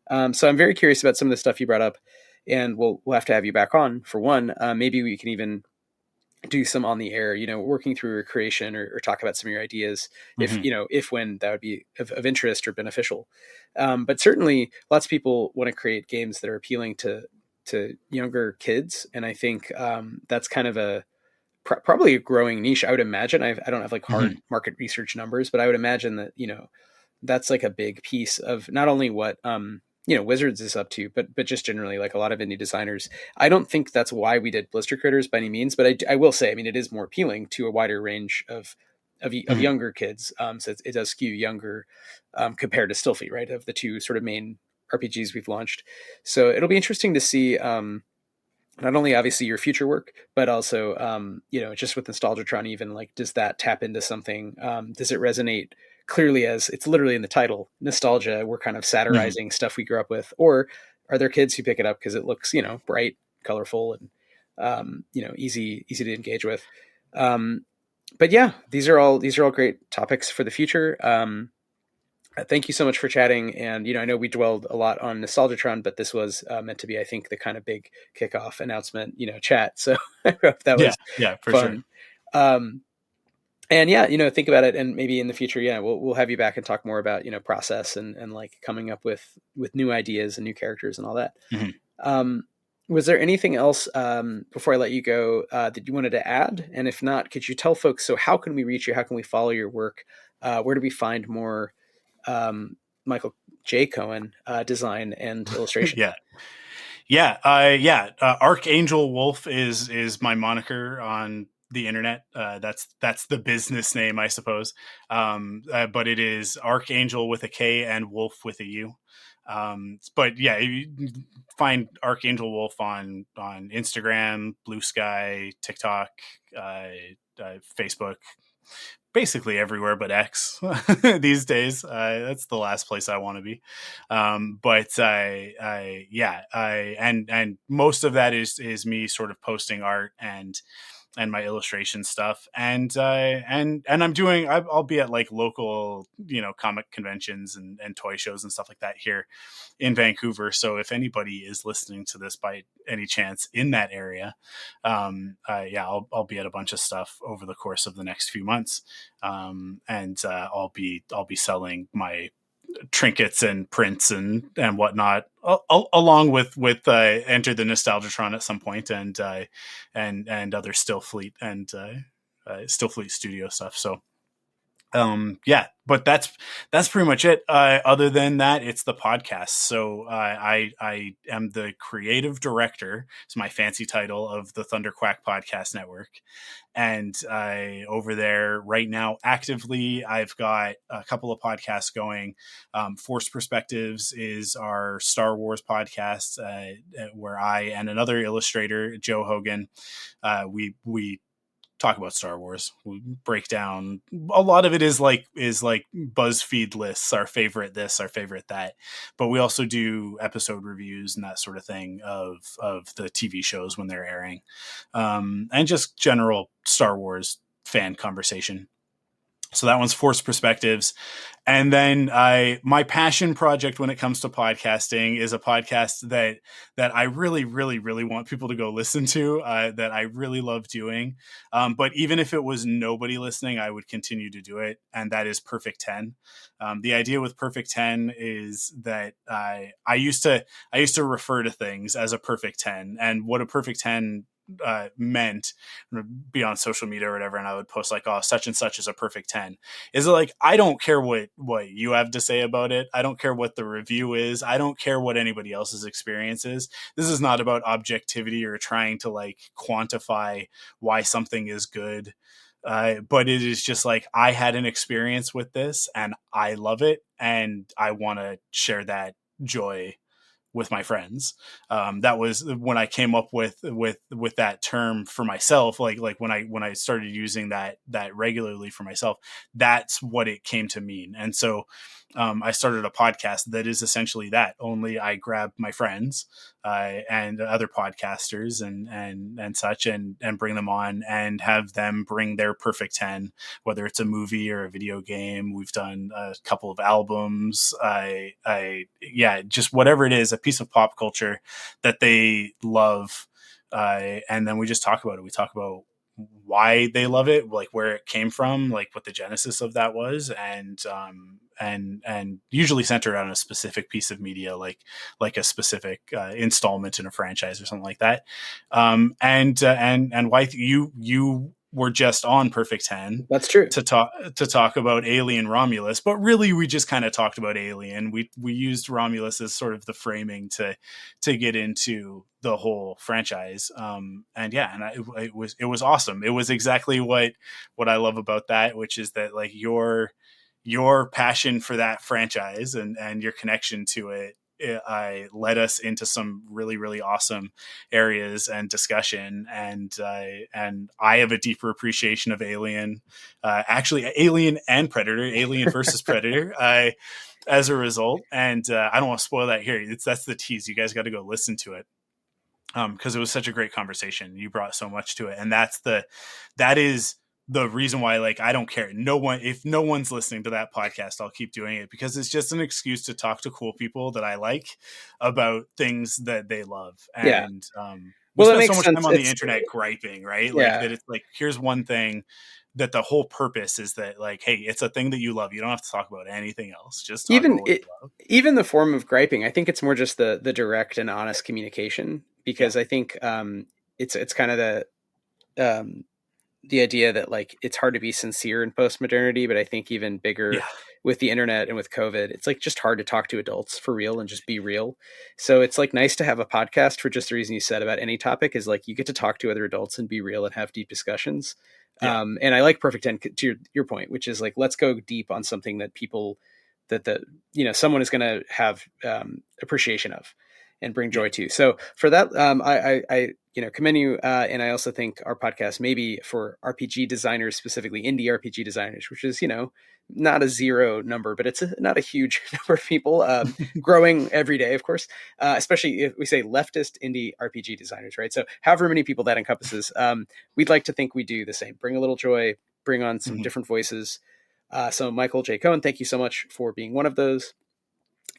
So I'm very curious about some of the stuff you brought up, and we'll have to have you back on for one. Maybe we can even do some on the air, working through your creation, or talk about some of your ideas, if when that would be of interest or beneficial. But certainly lots of people want to create games that are appealing to younger kids. And I think that's kind of probably a growing niche, I would imagine. I don't have like hard market research numbers, but I would imagine that, that's like a big piece of not only what, Wizards is up to, but just generally like a lot of indie designers. I don't think that's why we did Blister Critters by any means, but I will say, it is more appealing to a wider range of younger kids. So it does skew younger compared to Stillfleet, right? Of the two sort of main RPGs we've launched. So it'll be interesting to see, not only obviously your future work, but also, just with Nostalgitron, even like, does that tap into something? Does it resonate clearly, as it's literally in the title, nostalgia? We're kind of satirizing stuff we grew up with, or are there kids who pick it up because it looks, bright, colorful, and, easy to engage with? But yeah, these are all great topics for the future. Thank you so much for chatting. And, I know we dwelled a lot on Nostalgitron, but this was meant to be, I think, the kind of big kickoff announcement, chat. So I hope that was for fun. Sure. And yeah, think about it, and maybe in the future, we'll have you back and talk more about, process and like coming up with new ideas and new characters and all that. Was there anything else before I let you go that you wanted to add? And if not, could you tell folks, so how can we reach you? How can we follow your work? Where do we find more Michael J. Cohen design and illustration? Archangel Wolf is my moniker on the internet. That's the business name, I suppose. But it is Archangel with a K and Wolf with a U. But yeah, you find Archangel Wolf on Instagram, Blue Sky, TikTok, Facebook, basically everywhere but X these days. That's the last place I want to be. But and most of that is me sort of posting art and my illustration stuff. And I'll be at like local, comic conventions and toy shows and stuff like that here in Vancouver. So if anybody is listening to this by any chance in that area, I'll be at a bunch of stuff over the course of the next few months. I'll be selling my trinkets and prints and whatnot, along with Enter the Nostalgitron at some point, and other Stillfleet and Stillfleet studio stuff. So Yeah, but that's pretty much it. Other than that, it's the podcast. So I am the creative director. It's my fancy title of the Thunderquack Podcast Network. And over there right now, actively, I've got a couple of podcasts going. Forced Perspectives is our Star Wars podcast, where I and another illustrator, Joe Hogan, we talk about Star Wars. We break down a lot of it is like BuzzFeed lists, our favorite this, our favorite that. But we also do episode reviews and that sort of thing of the TV shows when they're airing, and just general Star Wars fan conversation. So that one's Forced Perspectives. And then my passion project when it comes to podcasting is a podcast that I really, really, really want people to go listen to, that I really love doing. But even if it was nobody listening, I would continue to do it. And that is Perfect 10. The idea with Perfect 10 is that I used to refer to things as a Perfect 10, and what a Perfect 10 meant, be on social media or whatever, and I would post like, oh, such and such is a perfect 10. Is it like, I don't care what you have to say about it. I don't care what the review is. I don't care what anybody else's experience is. This is not about objectivity or trying to like quantify why something is good. But it is just like, I had an experience with this and I love it, and I want to share that joy with my friends. That was when I came up with that term for myself. Like when I started using that regularly for myself, that's what it came to mean. And so I started a podcast that is essentially that. Only I grab my friends and other podcasters and such, and bring them on and have them bring their perfect 10, whether it's a movie or a video game. We've done a couple of albums. Just whatever it is, a piece of pop culture that they love. And then we just talk about it. We talk about why they love it, like where it came from, like what the genesis of that was, and usually centered on a specific piece of media, like a specific installment in a franchise or something like that. And why you were just on Perfect 10. That's true. To talk about Alien Romulus, but really we just kind of talked about Alien. We used Romulus as sort of the framing to get into the whole franchise. It was awesome. It was exactly what I love about that, which is that like your passion for that franchise and your connection to it, I led us into some really, really awesome areas and discussion. And I have a deeper appreciation of Alien, actually Alien and Predator, Alien versus Predator, as a result. And I don't want to spoil that here. That's the tease. You guys got to go listen to it. Because it was such a great conversation. You brought so much to it. And that is the reason why, like, I don't care. If no one's listening to that podcast, I'll keep doing it, because it's just an excuse to talk to cool people that I like about things that they love. And, we spend so much time on the internet griping, right? Like that it's like, here's one thing that the whole purpose is that, like, hey, it's a thing that you love. You don't have to talk about anything else. Just talk about what you love. Even the form of griping, I think it's more just the direct and honest communication, because I think it's kind of the idea that like it's hard to be sincere in post-modernity, but I think even bigger with the internet and with COVID, it's like just hard to talk to adults for real and just be real. So it's like nice to have a podcast for just the reason you said about any topic, is like you get to talk to other adults and be real and have deep discussions. And I like Perfect 10 to your point, which is like, let's go deep on something that someone is going to have appreciation of and bring joy to. So for that, I commend you. And I also think our podcast, maybe for RPG designers, specifically indie RPG designers, which is, not a zero number, but it's not a huge number of people growing every day, of course, especially if we say leftist indie RPG designers, right? So however many people that encompasses, we'd like to think we do the same, bring a little joy, bring on some different voices. So Michael J. Cohen, thank you so much for being one of those.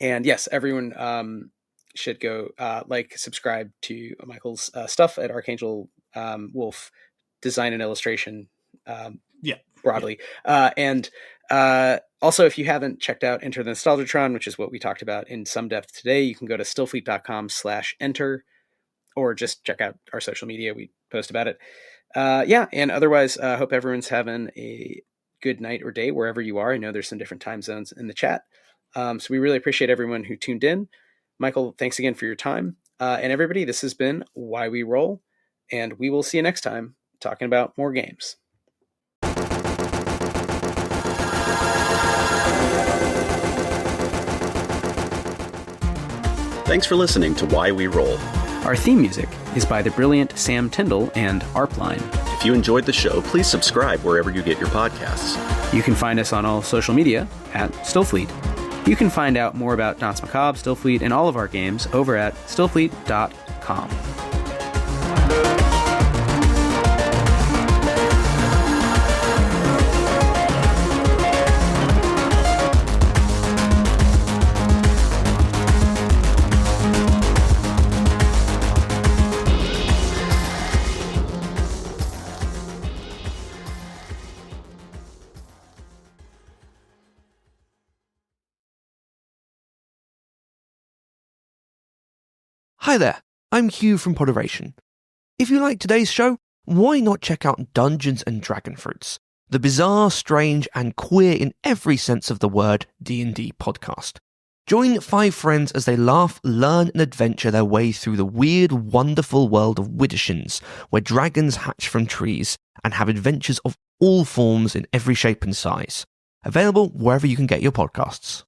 And yes, everyone should go subscribe to Michael's stuff at Archangel Wolf Design and Illustration broadly. And also, if you haven't checked out Enter the Nostalgitron, which is what we talked about in some depth today, you can go to stillfleet.com/enter, or just check out our social media. We post about it. And otherwise, hope everyone's having a good night or day wherever you are. I know there's some different time zones in the chat. So we really appreciate everyone who tuned in. Michael, thanks again for your time. And everybody, this has been Why We Roll, and we will see you next time talking about more games. Thanks for listening to Why We Roll. Our theme music is by the brilliant Sam Tyndall and Arpline. If you enjoyed the show, please subscribe wherever you get your podcasts. You can find us on all social media at Stillfleet. You can find out more about Danse Macabre, Stillfleet, and all of our games over at stillfleet.com. Hi there, I'm Hugh from Poderation. If you like today's show, why not check out Dungeons & Dragonfruits, the bizarre, strange, and queer in every sense of the word D&D podcast. Join 5 friends as they laugh, learn, and adventure their way through the weird, wonderful world of Widdershins, where dragons hatch from trees and have adventures of all forms in every shape and size. Available wherever you can get your podcasts.